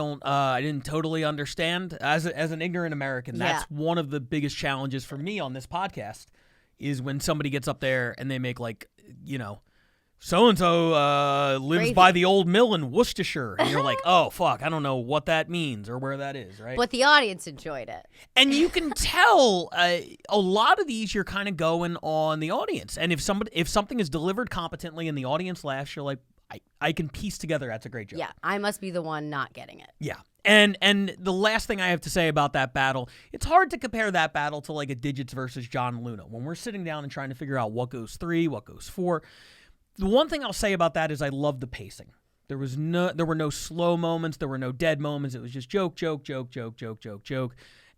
didn't totally understand as an ignorant American. That's one of the biggest challenges for me on this podcast is when somebody gets up there and they make like, so-and-so lives Crazy. by the old mill in Worcestershire. And you're like, oh, fuck, I don't know what that means or where that is, right? But the audience enjoyed it. And you can tell a lot of these you're kind of going on the audience. And if something is delivered competently and the audience laughs, you're like, I can piece together that's a great joke. Yeah, I must be the one not getting it. Yeah. And the last thing I have to say about that battle, it's hard to compare that battle to like a Digits versus John Luna. When we're sitting down and trying to figure out what goes 3, what goes 4, the one thing I'll say about that is I love the pacing. There were no slow moments, there were no dead moments. It was just joke.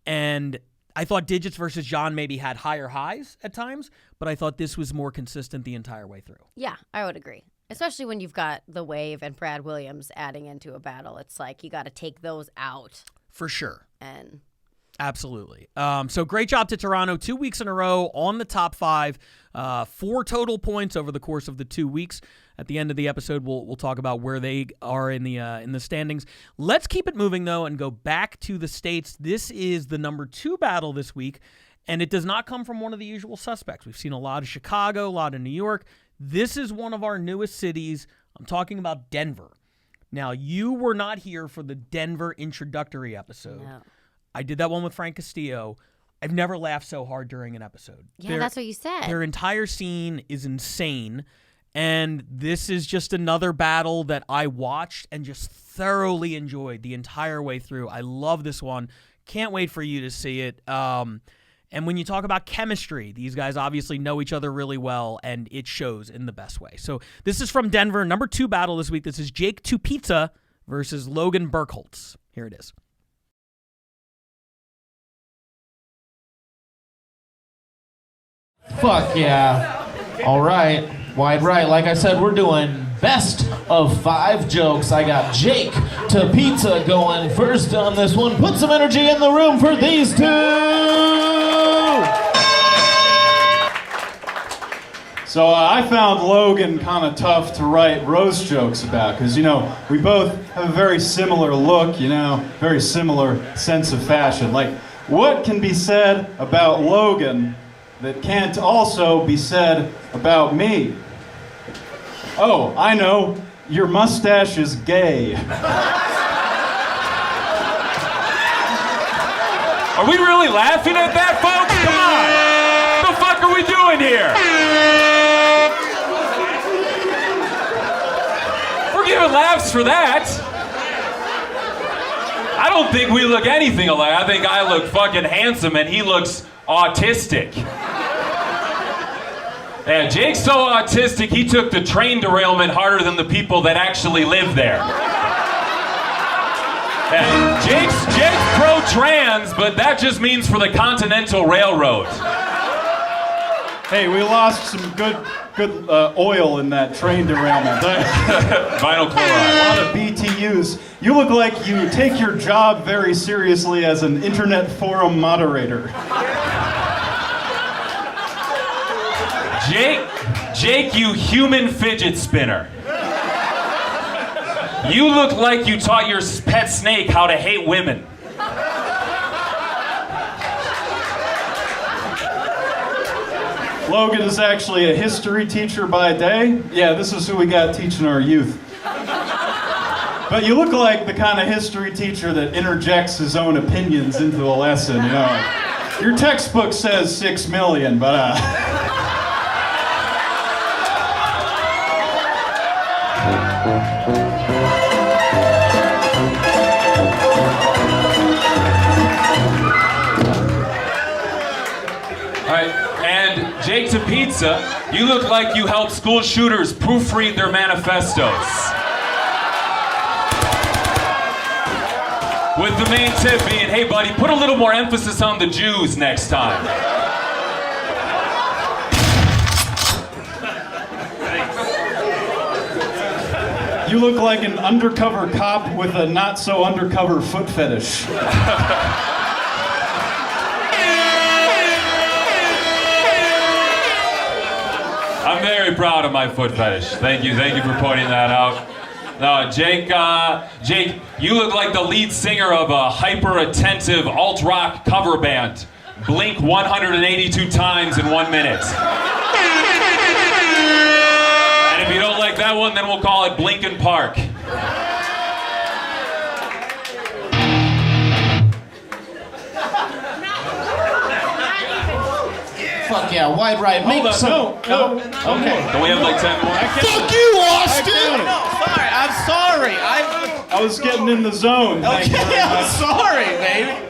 And I thought Digits versus John maybe had higher highs at times, but I thought this was more consistent the entire way through. Yeah, I would agree. Especially when you've got The Wave and Brad Williams adding into a battle. It's like you got to take those out. For sure. And absolutely. So great job to Toronto. 2 weeks in a row on the top 5. 4 total points over the course of the 2 weeks. At the end of the episode, we'll talk about where they are in the standings. Let's keep it moving, though, and go back to the States. This is the number 2 battle this week, and it does not come from one of the usual suspects. We've seen a lot of Chicago, a lot of New York. This is one of our newest cities. I'm talking about Denver. Now, you were not here for the Denver introductory episode. no. I did that one with Frank Castillo. I've never laughed so hard during an episode. Yeah, that's what you said. Their entire scene is insane, and this is just another battle that I watched and just thoroughly enjoyed the entire way through. I love this one. Can't wait for you to see it. And when you talk about chemistry, these guys obviously know each other really well, and it shows in the best way. So this is from Denver, number 2 battle this week. This is Jake to Pizza versus Logan Burkholtz. Here it is. Fuck yeah. All right. Wide right. Like I said, we're doing best of 5 jokes. I got Jake to Pizza going first on this one. Put some energy in the room for these 2. So I found Logan kind of tough to write roast jokes about because, we both have a very similar look, very similar sense of fashion. Like, what can be said about Logan that can't also be said about me? Oh, I know. Your mustache is gay. Are we really laughing at that, folks? Come on! What the fuck are we doing here? We're giving laughs for that. I don't think we look anything alike. I think I look fucking handsome and he looks autistic. Yeah, Jake's so autistic, he took the train derailment harder than the people that actually live there. Yeah, Jake's pro-trans, but that just means for the Continental Railroad. Hey, we lost some good oil in that train derailment. Vinyl chloride. A lot of BTUs. You look like you take your job very seriously as an internet forum moderator. Jake, you human fidget spinner. You look like you taught your pet snake how to hate women. Logan is actually a history teacher by day. Yeah, this is who we got teaching our youth. But you look like the kind of history teacher that interjects his own opinions into a lesson, Your textbook says 6 million, but All right, and Jake to Pizza, you look like you helped school shooters proofread their manifestos. With the main tip being, hey buddy, put a little more emphasis on the Jews next time. you look like an undercover cop with a not so undercover foot fetish. I'm very proud of my foot fetish. Thank you for pointing that out. No, Jake, you look like the lead singer of a hyper-attentive alt-rock cover band. Blink 182 times in 1 minute. And if you don't like that one, then we'll call it Blinkin' Park. Fuck yeah, wide right. Make Hold on, some. no. Okay. Don't we have like 10 more? Fuck you, Austin! No, sorry. I'm sorry. I was getting in the zone. Thank you very I'm much. sorry, baby.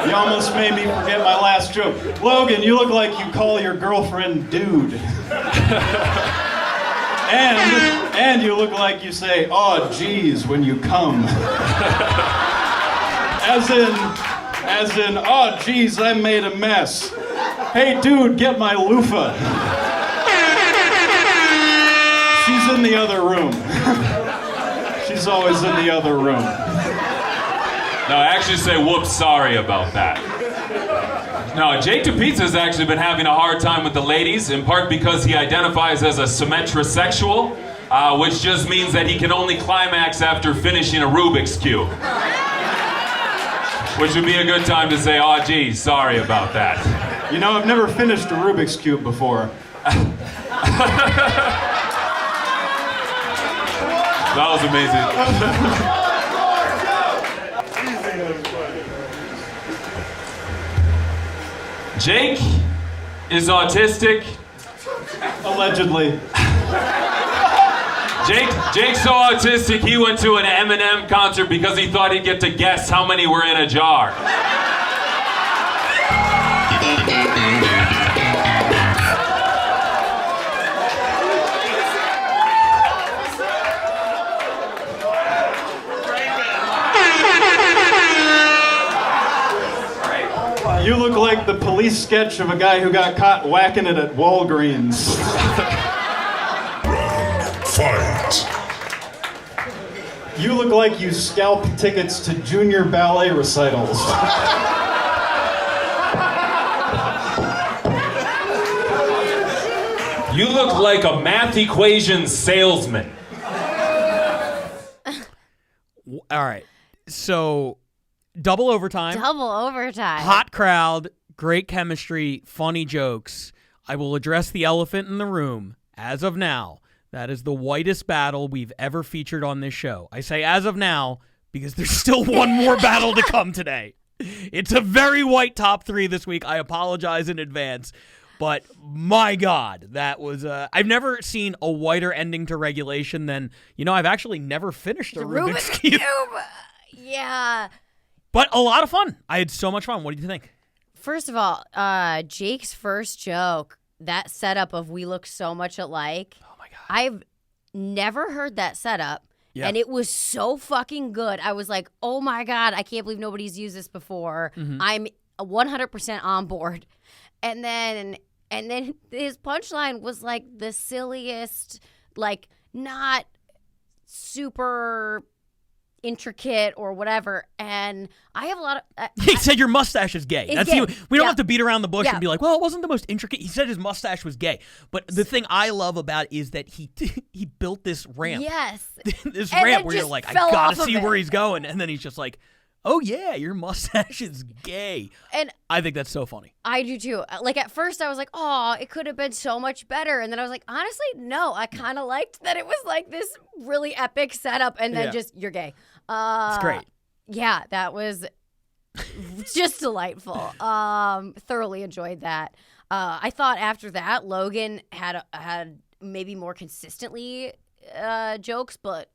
You almost made me forget my last joke. Logan, you look like you call your girlfriend dude. and you look like you say, "Oh, geez," when you come. As in, "Oh, geez, I made a mess. Hey, dude, get my loofah." She's in the other room. She's always in the other room. No, actually say whoops, sorry about that. No, Jake to Pizza has actually been having a hard time with the ladies, in part because he identifies as a symmetrosexual, which just means that he can only climax after finishing a Rubik's Cube. Which would be a good time to say, "Oh, geez, sorry about that." You know, I've never finished a Rubik's Cube before. That was amazing. Jake is autistic. Allegedly. Jake's so autistic he went to an Eminem concert because he thought he'd get to guess how many were in a jar. You look like the police sketch of a guy who got caught whacking it at Walgreens. Fight. You look like you scalp tickets to junior ballet recitals. You look like a math equation salesman. All right. So, double overtime. Hot crowd, great chemistry, funny jokes. I will address the elephant in the room. As of now, that is the whitest battle we've ever featured on this show. I say as of now because there's still one more battle to come today. It's a very white top three this week. I apologize in advance. But my God, that was, I've never seen a whiter ending to regulation than, I've actually never finished a Rubik's Cube. Yeah. But a lot of fun. I had so much fun. What do you think? First of all, Jake's first joke, that setup of "we look so much alike." Oh my God. I've never heard that setup. Yeah. And it was so fucking good. I was like, oh my God, I can't believe nobody's used this before. Mm-hmm. I'm 100% on board. And then his punchline was like the silliest, like not super intricate or whatever, and I have a lot of he said your mustache is gay. That's gay. We don't have to beat around the bush and be like, well, it wasn't the most intricate. He said his mustache was gay. But the thing I love about it is that he built this ramp. Yes. This ramp where you're like, I gotta see where he's going, and then he's just like, oh yeah, your mustache is gay. And I think that's so funny. I do too. Like at first I was like, oh, it could have been so much better. And then I was like, honestly, no, I kind of liked that it was like this really epic setup and then just, you're gay. It's great. Yeah, that was just delightful. Thoroughly enjoyed that. I thought after that, Logan had maybe more consistently jokes, but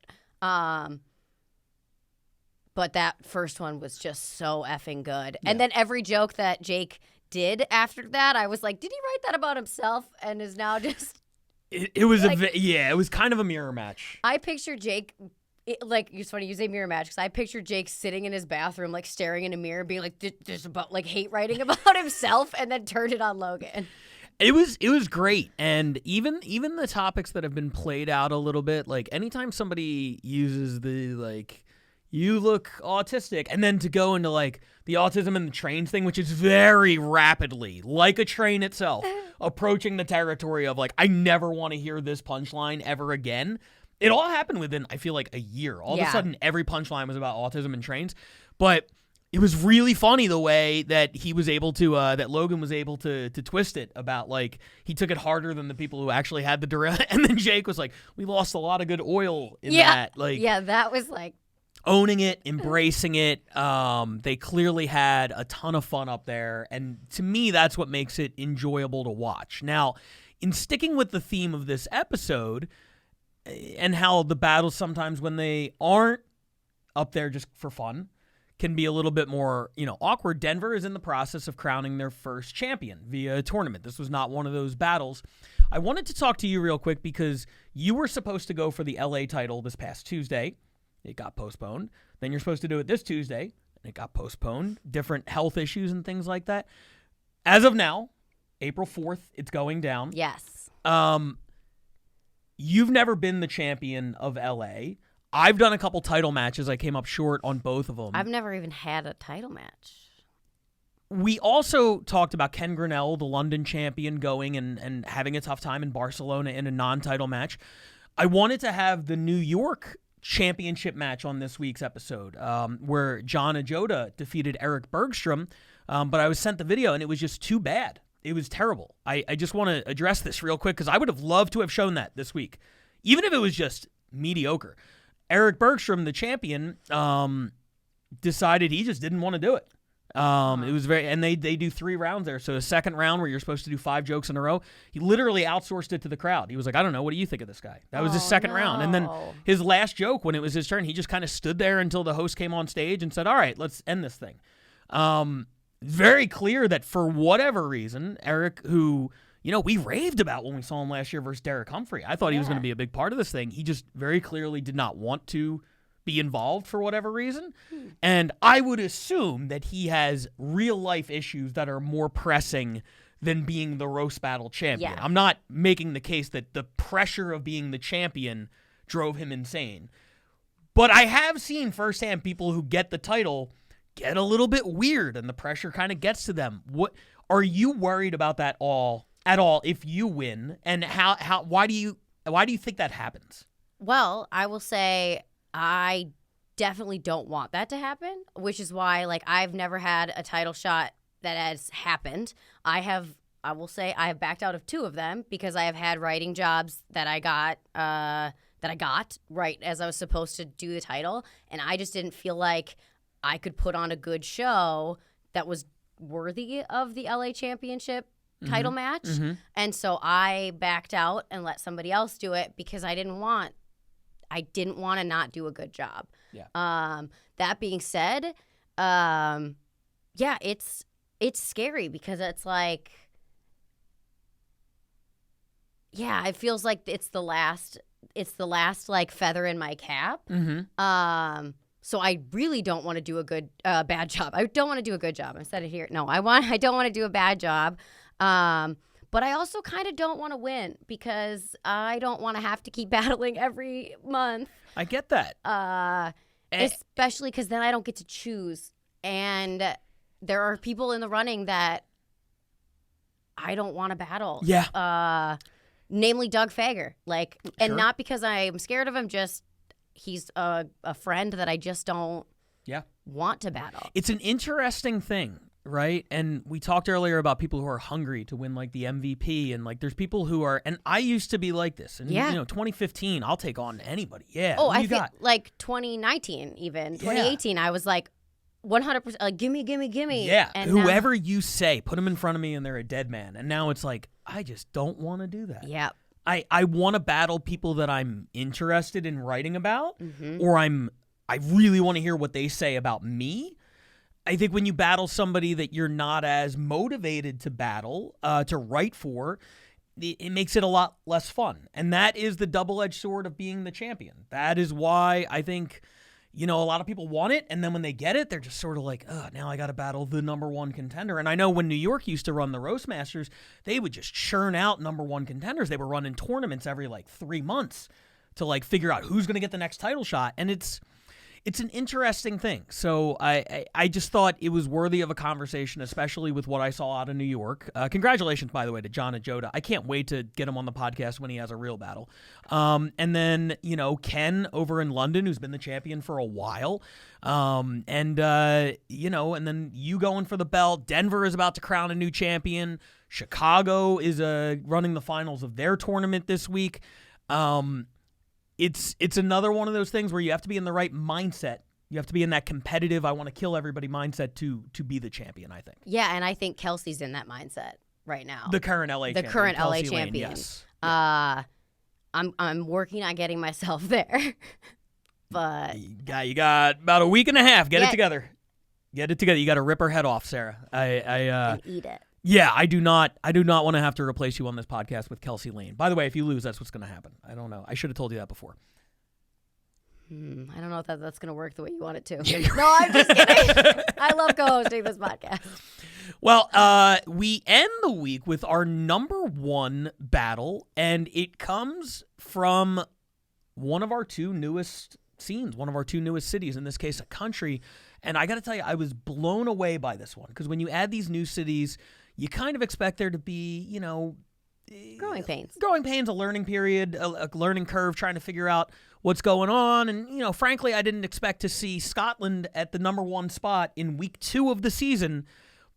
that first one was just so effing good. Yeah. And then every joke that Jake did after that, I was like, did he write that about himself and is now just... It was like, it was kind of a mirror match. I picture Jake... it's funny you say mirror match because I picture Jake sitting in his bathroom, like staring in a mirror, being like, "This about like hate writing about himself," and then turned it on Logan. It was great, and even the topics that have been played out a little bit, like anytime somebody uses the like, you look autistic, and then to go into like the autism and the trains thing, which is very rapidly, like a train itself, approaching the territory of like, I never want to hear this punchline ever again. It all happened within, I feel like, a year. All of a sudden, every punchline was about autism and trains. But it was really funny the way that he was able to, that Logan was able to twist it about, like, he took it harder than the people who actually had the derail. And then Jake was like, we lost a lot of good oil in that. Like, yeah, that was like... owning it, embracing it. They clearly had a ton of fun up there, and to me, that's what makes it enjoyable to watch. Now, in sticking with the theme of this episode, and how the battles sometimes when they aren't up there just for fun can be a little bit more, awkward. Denver is in the process of crowning their first champion via a tournament. This was not one of those battles. I wanted to talk to you real quick because you were supposed to go for the LA title this past Tuesday. It got postponed. Then you're supposed to do it this Tuesday, and it got postponed. Different health issues and things like that. As of now, April 4th, it's going down. Yes. You've never been the champion of LA. I've done a couple title matches. I came up short on both of them. I've never even had a title match. We also talked about Ken Grinnell, the London champion, going and having a tough time in Barcelona in a non-title match. I wanted to have the New York championship match on this week's episode, where John Ajota defeated Eric Bergstrom, but I was sent the video, and it was just too bad. It was terrible. I just want to address this real quick because I would have loved to have shown that this week, even if it was just mediocre. Eric Bergstrom, the champion, decided he just didn't want to do it. It was and they do 3 rounds there. So the second round where you're supposed to do 5 jokes in a row, he literally outsourced it to the crowd. He was like, I don't know, what do you think of this guy? That was his second round. And then his last joke, when it was his turn, he just kind of stood there until the host came on stage and said, all right, let's end this thing. Very clear that for whatever reason, Eric, who, we raved about when we saw him last year versus Derek Humphrey. I thought he was going to be a big part of this thing. He just very clearly did not want to be involved for whatever reason. And I would assume that he has real life issues that are more pressing than being the roast battle champion. Yeah. I'm not making the case that the pressure of being the champion drove him insane. But I have seen firsthand people who get the title get a little bit weird and the pressure kind of gets to them. What are you worried about that at all if you win? And why do you think that happens? Well, I will say I definitely don't want that to happen, which is why I've never had a title shot that has happened. I will say I have backed out of 2 of them because I have had writing jobs that I got right as I was supposed to do the title, and I just didn't feel like I could put on a good show that was worthy of the LA Championship title match. Mm-hmm. And so I backed out and let somebody else do it because I didn't want to not do a good job. Yeah. That being said, it's scary because it's it feels like it's the last feather in my cap. Mm-hmm. So I really don't want to do a bad job. I don't want to do a good job. I said it here. No, I don't want to do a bad job. But I also kind of don't want to win because I don't want to have to keep battling every month. I get that. Especially because then I don't get to choose. And there are people in the running that I don't want to battle. Yeah. Namely Doug Fager. And Sure. not because I'm scared of him, just he's a friend that I just don't want to battle. It's an interesting thing, right? And we talked earlier about people who are hungry to win the MVP, and there's people who are, and I used to be like this. And 2015, I'll take on anybody. Yeah. Oh, I feel 2019 even. 2018, I was 100% gimme. Yeah. And whoever you say, put them in front of me and they're a dead man. And now it's I just don't want to do that. Yeah. I want to battle people that I'm interested in writing about, Mm-hmm. or I really want to hear what they say about me. I think when you battle somebody that you're not as motivated to battle, to write for, it makes it a lot less fun. And that is the double-edged sword of being the champion. That is why I think, a lot of people want it, and then when they get it, they're just sort of now I got to battle the number 1 contender. And I know when New York used to run the Roast Masters, they would just churn out number 1 contenders. They were running tournaments every 3 months to figure out who's going to get the next title shot. And it's an interesting thing. So I just thought it was worthy of a conversation, especially with what I saw out of New York. Congratulations, by the way, to John Ajota. I can't wait to get him on the podcast when he has a real battle. And then, Ken over in London, who's been the champion for a while. And then you going for the belt. Denver is about to crown a new champion. Chicago is running the finals of their tournament this week. It's another one of those things where you have to be in the right mindset You have to be in that competitive, I want to kill everybody mindset to be the champion, I think. Yeah, and I think Kelsey's in that mindset right now. The current LA champion. The current LA Kelsey Lane, champion. yes. I'm working on getting myself there. But you got about a week and a half. Get it together. Get it together. You got to rip her head off, Sarah. And eat it. Yeah, I do not want to have to replace you on this podcast with Kelsey Lane. By the way, if you lose, that's what's going to happen. I don't know. I should have told you that before. I don't know if that's going to work the way you want it to. No, I'm just kidding. I love co-hosting this podcast. Well, we end the week with our number one battle, and it comes from one of our two newest scenes, one of our two newest cities, in this case, a country. And I got to tell you, I was blown away by this one, because when you add these new cities, you kind of expect there to be, growing pains, a learning period, a learning curve, trying to figure out what's going on. And, frankly, I didn't expect to see Scotland at the number one spot in week 2 of the season.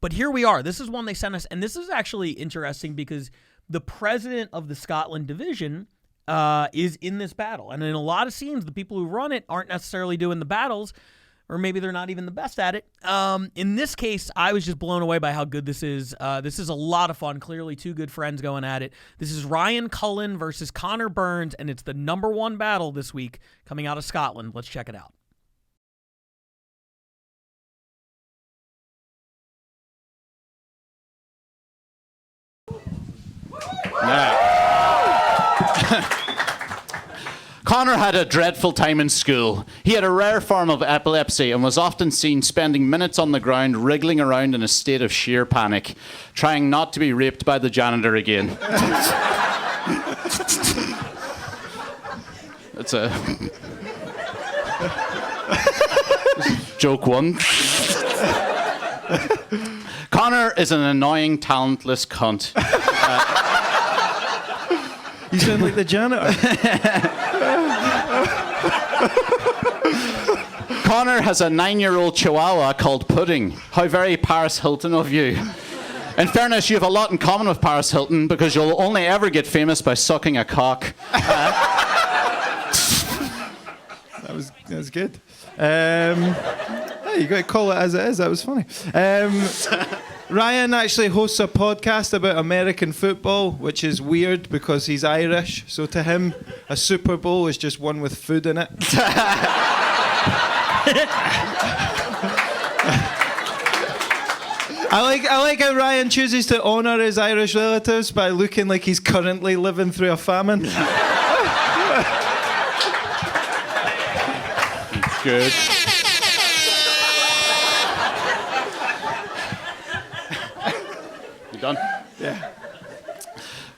But here we are. This is one they sent us. And this is actually interesting because the president of the Scotland division is in this battle. And in a lot of scenes, the people who run it aren't necessarily doing the battles, or maybe they're not even the best at it. In this case, I was just blown away by how good this is. This is a lot of fun. Clearly, two good friends going at it. This is Ryan Cullen versus Connor Burns, and it's the number one battle this week coming out of Scotland. Let's check it out. Connor had a dreadful time in school. He had a rare form of epilepsy and was often seen spending minutes on the ground wriggling around in a state of sheer panic, trying not to be raped by the janitor again. It's a... Joke 1. Connor is an annoying, talentless cunt. You sound like the janitor. Connor has a 9-year-old chihuahua called Pudding. How very Paris Hilton of you. In fairness, you have a lot in common with Paris Hilton because you'll only ever get famous by sucking a cock. That was good. Hey, you got to call it as it is. That was funny. Ryan actually hosts a podcast about American football, which is weird because he's Irish. So to him, a Super Bowl is just one with food in it. I like how Ryan chooses to honour his Irish relatives by looking like he's currently living through a famine. It's good. Done? Yeah.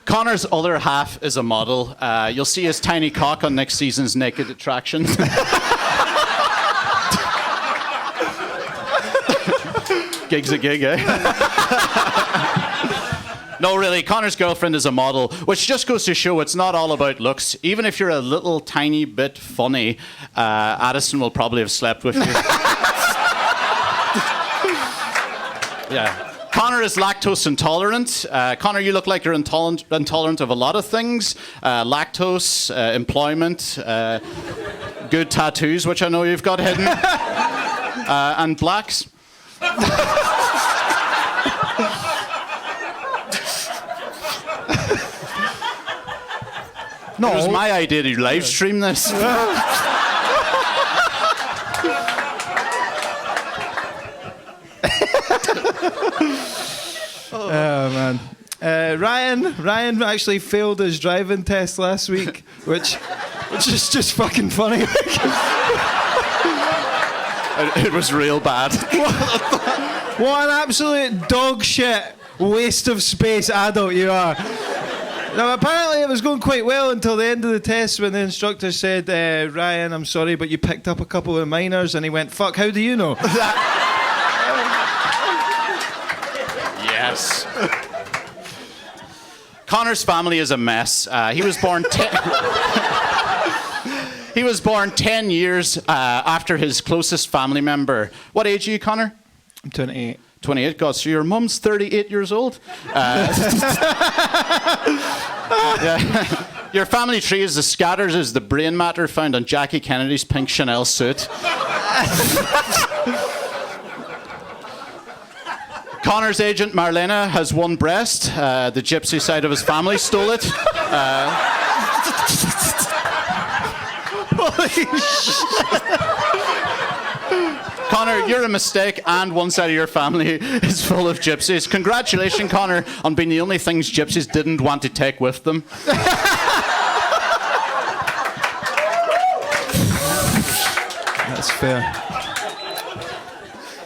Connor's other half is a model. You'll see his tiny cock on next season's Naked Attraction. Gig's a gig, eh? No, really, Connor's girlfriend is a model, which just goes to show it's not all about looks. Even if you're a little tiny bit funny, Addison will probably have slept with you. Yeah. Connor is lactose intolerant. Connor, you look like you're intolerant of a lot of things. Lactose, employment, good tattoos, which I know you've got hidden, and blacks. No. It was my idea to live stream this. Oh man. Ryan actually failed his driving test last week, which is just fucking funny. It was real bad. What an absolute dog shit waste of space adult you are. Now apparently it was going quite well until the end of the test when the instructor said, Ryan, I'm sorry, but you picked up a couple of minors, and he went, fuck, how do you know? Yes. Connor's family is a mess. He was born 10 years after his closest family member. What age are you, Connor? I'm 28. 28, God, so your mum's 38 years old? Yeah. Your family tree is as scattered as the brain matter found on Jackie Kennedy's pink Chanel suit. Connor's agent, Marlena, has one breast. The gypsy side of his family stole it. Holy shit. Connor, you're a mistake, and one side of your family is full of gypsies. Congratulations, Connor, on being the only things gypsies didn't want to take with them. That's fair.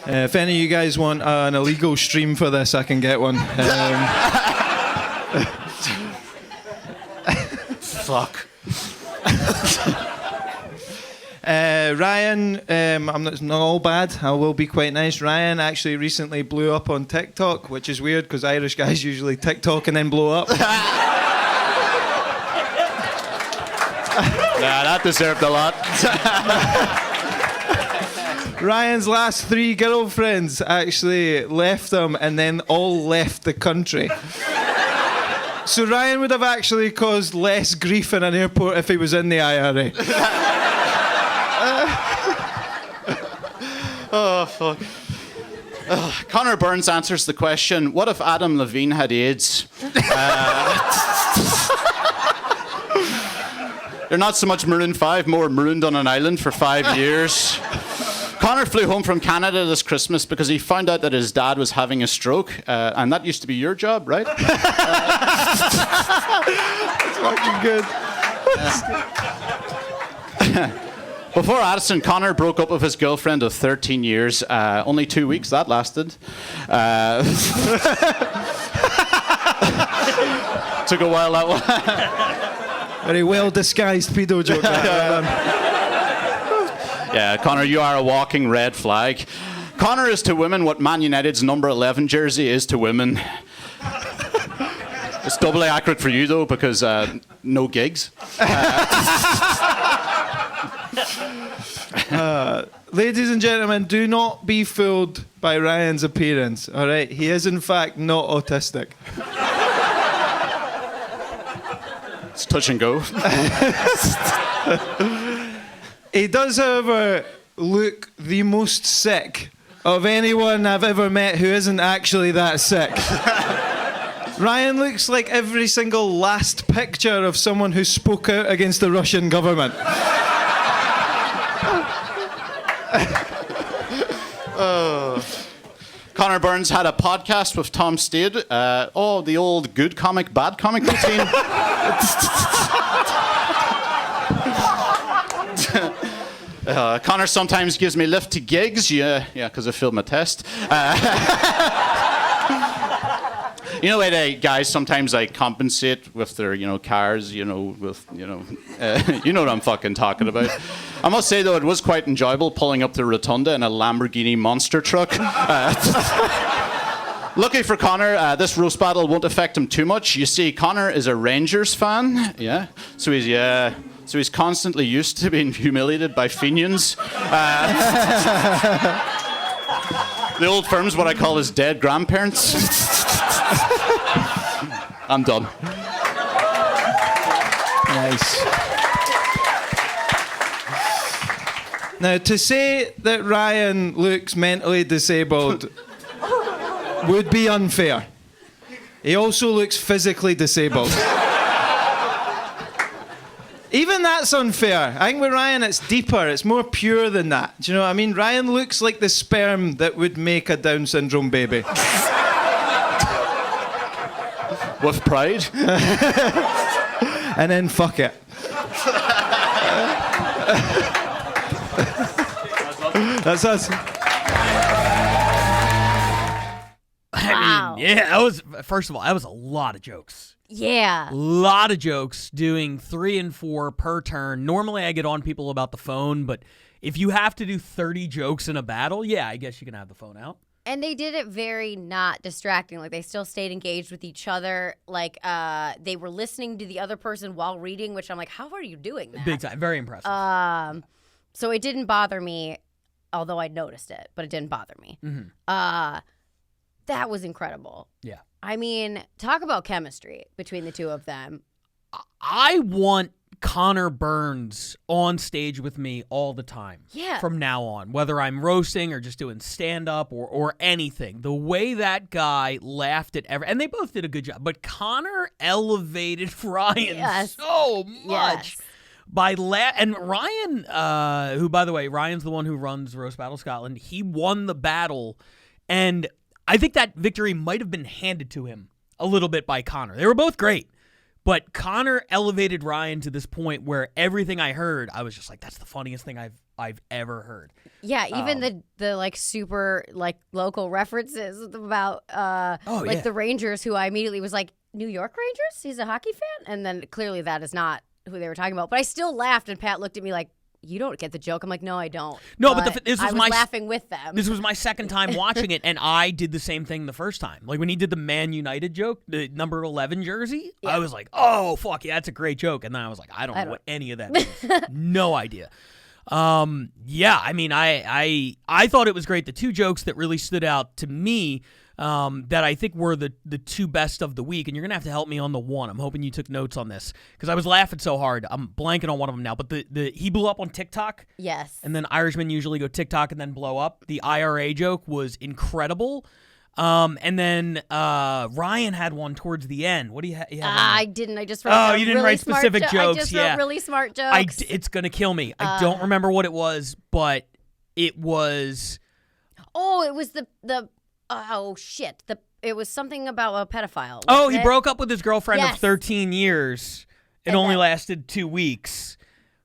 If any of you guys want an illegal stream for this, I can get one. Fuck. Ryan, I'm not all bad. I will be quite nice. Ryan actually recently blew up on TikTok, which is weird because Irish guys usually TikTok and then blow up. Nah, that deserved a lot. Ryan's last 3 girlfriends actually left him and then all left the country. So Ryan would have actually caused less grief in an airport if he was in the IRA. Oh, fuck. Connor Burns answers the question, what if Adam Levine had AIDS? They're not so much Maroon 5, more marooned on an island for 5 years. Connor flew home from Canada this Christmas because he found out that his dad was having a stroke, and that used to be your job, right? That's fucking good. Before Addison, Connor broke up with his girlfriend of 13 years. Only 2 weeks that lasted. Took a while that one. Very well disguised pedo joke. Yeah, Connor, you are a walking red flag. Connor is to women what Man United's number 11 jersey is to women. It's doubly accurate for you, though, because no gigs. Ladies and gentlemen, do not be fooled by Ryan's appearance, all right? He is, in fact, not autistic. It's touch and go. He does, however, look the most sick of anyone I've ever met who isn't actually that sick. Ryan looks like every single last picture of someone who spoke out against the Russian government. Connor Burns had a podcast with Tom Stade. The old good comic, bad comic routine. Connor sometimes gives me lift to gigs. Yeah, because I failed my test. You know, guys sometimes compensate with their, cars, you know what I'm fucking talking about. I must say, though, it was quite enjoyable pulling up the rotunda in a Lamborghini monster truck. Lucky for Connor, this roast battle won't affect him too much. You see, Connor is a Rangers fan, yeah, so he's constantly used to being humiliated by Fenians. The old firm's what I call his dead grandparents. I'm done. Nice. Now, to say that Ryan looks mentally disabled would be unfair. He also looks physically disabled. Even that's unfair. I think with Ryan it's deeper, it's more pure than that. Do you know what I mean? Ryan looks like the sperm that would make a Down syndrome baby. With pride? And then fuck it. That's us. I mean, yeah, that was, first of all, that was a lot of jokes. Yeah. A lot of jokes, doing 3 and 4 per turn. Normally I get on people about the phone, but if you have to do 30 jokes in a battle, yeah, I guess you can have the phone out. And they did it very not distracting. Like, they still stayed engaged with each other. Like, they were listening to the other person while reading, which I'm like, how are you doing that? Big time. Very impressive. So it didn't bother me, although I noticed it, but it didn't bother me. Mm-hmm. That was incredible. Yeah. I mean, talk about chemistry between the two of them. I want Connor Burns on stage with me all the time. Yeah. From now on, whether I'm roasting or just doing stand-up or anything. The way that guy laughed at and they both did a good job, but Connor elevated Ryan so much. And Ryan, who, by the way, Ryan's the one who runs Roast Battle Scotland, he won the battle, and I think that victory might have been handed to him a little bit by Connor. They were both great. But Connor elevated Ryan to this point where everything I heard, I was just like, that's the funniest thing I've ever heard. Yeah, even the like super like local references about the Rangers, who I immediately was like, New York Rangers? He's a hockey fan? And then clearly that is not who they were talking about. But I still laughed, and Pat looked at me like, you don't get the joke. I'm like, no, I don't. No, but this was I was laughing with them. This was my second time watching it, and I did the same thing the first time. Like when he did the Man United joke, the number 11 jersey, I was like, oh, fuck yeah, that's a great joke. And then I was like, I don't know what any of that means. No idea. Yeah, I mean, I thought it was great. The two jokes that really stood out to me that I think were the two best of the week, and you're going to have to help me on the one. I'm hoping you took notes on this because I was laughing so hard. I'm blanking on one of them now, but he blew up on TikTok. Yes. And then Irishmen usually go TikTok and then blow up. The IRA joke was incredible. And then Ryan had one towards the end. What do you have? I didn't. I just wrote you didn't write specific jokes. I just wrote really smart jokes. It's going to kill me. I don't remember what it was, but it was... Oh, it was the oh, shit. It was something about a pedophile. Oh, he broke up with his girlfriend of Yes. 13 years. It only lasted 2 weeks.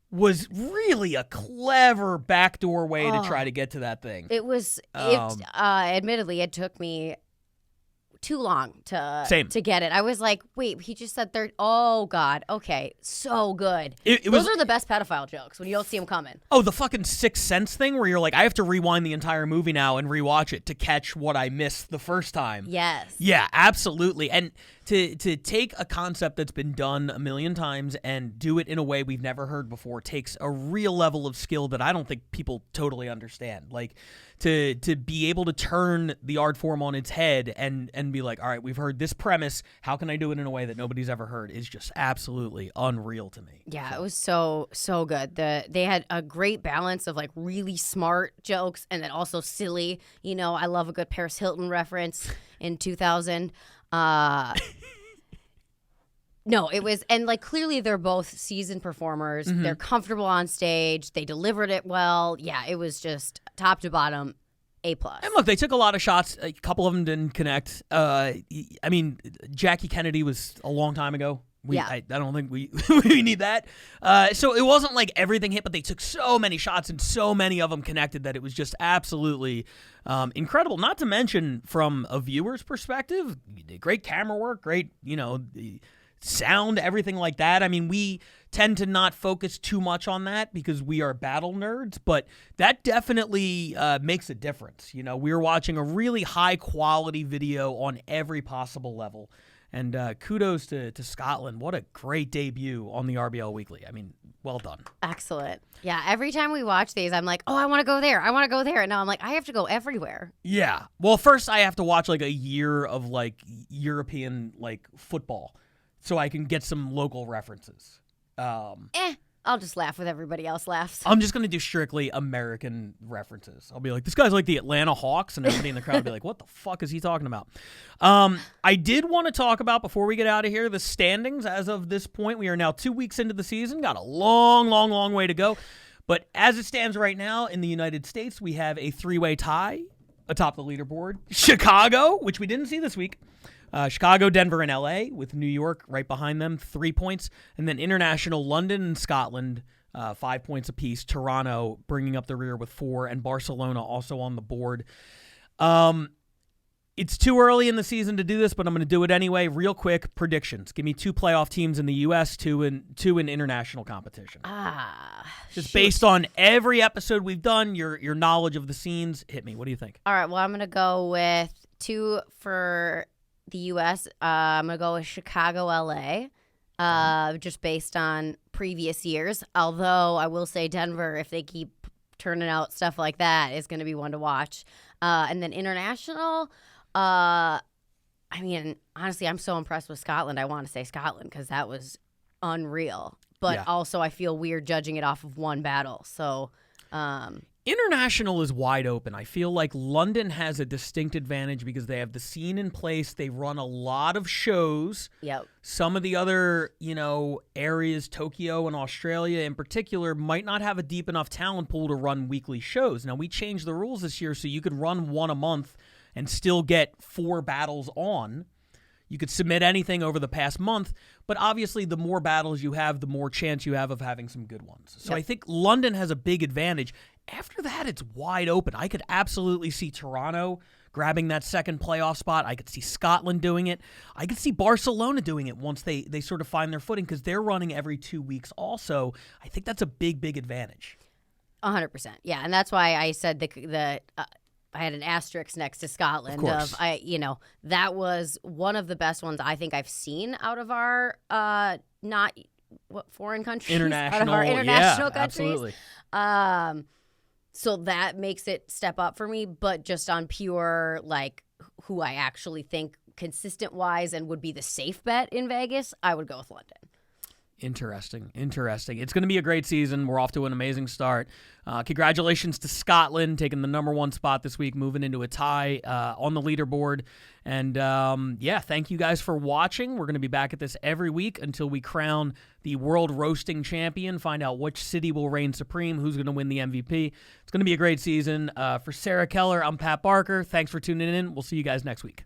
Was really a clever backdoor way to try to get to that thing. It was, admittedly, it took me too long to get it. I was like, wait, he just said third. Oh, God. Okay. So good. Those are the best pedophile jokes when you don't see them coming. Oh, the fucking Sixth Sense thing where you're like, I have to rewind the entire movie now and rewatch it to catch what I missed the first time. Yes. Yeah, absolutely. And to take a concept that's been done a million times and do it in a way we've never heard before takes a real level of skill that I don't think people totally understand. Like, to be able to turn the art form on its head and be like, all right, we've heard this premise. How can I do it in a way that nobody's ever heard is just absolutely unreal to me. Yeah, it was so good. They had a great balance of like really smart jokes and then also silly. You know, I love a good Paris Hilton reference in 2000. No, it was, and like clearly they're both seasoned performers. Mm-hmm. They're comfortable on stage. They delivered it well. Yeah, it was just top to bottom, A+. And look, they took a lot of shots. A couple of them didn't connect. I mean, Jackie Kennedy was a long time ago. I don't think we need that. So it wasn't like everything hit, but they took so many shots and so many of them connected that it was just absolutely incredible. Not to mention from a viewer's perspective, great camera work, great, sound, everything like that. I mean, we tend to not focus too much on that because we are battle nerds, but that definitely makes a difference. We're watching a really high quality video on every possible level. And kudos to Scotland. What a great debut on the RBL Weekly. I mean, well done. Excellent. Yeah, every time we watch these, I'm like, oh, I want to go there. I want to go there. And now I'm like, I have to go everywhere. Yeah. Well, first I have to watch like a year of like European like football so I can get some local references. I'll just laugh with everybody else laughs. I'm just going to do strictly American references. I'll be like, this guy's like the Atlanta Hawks, and everybody in the crowd will be like, what the fuck is he talking about? I did want to talk about, before we get out of here, the standings as of this point. We are now 2 weeks into the season. Got a long way to go. But as it stands right now in the United States, we have a 3-way tie atop the leaderboard. Chicago, which we didn't see this week. Chicago, Denver, and LA, with New York right behind them, 3 points. And then international London and Scotland, 5 points apiece. Toronto bringing up the rear with 4, and Barcelona also on the board. It's too early in the season to do this, but I'm going to do it anyway. Real quick, predictions. Give me 2 playoff teams in the U.S., 2 in international competition. Just based on every episode we've done, your knowledge of the scenes, hit me. What do you think? All right, well, I'm going to go with 2 for the U.S. I'm going to go with Chicago, L.A., just based on previous years. Although I will say Denver, if they keep turning out stuff like that, is going to be one to watch. And then international, I mean, honestly, I'm so impressed with Scotland. I want to say Scotland because that was unreal. But Yeah. also, I feel weird judging it off of one battle. So, International is wide open. I feel like London has a distinct advantage because they have the scene in place. They run a lot of shows. Yep. Some of the other, areas, Tokyo and Australia in particular, might not have a deep enough talent pool to run weekly shows. Now, we changed the rules this year so you could run one a month and still get 4 battles on. You could submit anything over the past month, but obviously the more battles you have, the more chance you have of having some good ones. So Yep. I think London has a big advantage. After that, it's wide open. I could absolutely see Toronto grabbing that second playoff spot. I could see Scotland doing it. I could see Barcelona doing it once they sort of find their footing because they're running every 2 weeks also. I think that's a big, big advantage. 100%. Yeah, and that's why I said I had an asterisk next to Scotland. Of course. That was one of the best ones I think I've seen out of our foreign countries, International, out of our international yeah, countries. Absolutely. So that makes it step up for me, but just on pure who I actually think consistent wise and would be the safe bet in Vegas, I would go with London. Interesting. It's going to be a great season. We're off to an amazing start. Congratulations to Scotland taking the number 1 spot this week, moving into a tie on the leaderboard. And thank you guys for watching. We're going to be back at this every week until we crown the world roasting champion, find out which city will reign supreme, who's going to win the MVP. It's going to be a great season. For Sarah Keller, I'm Pat Barker. Thanks for tuning in. We'll see you guys next week.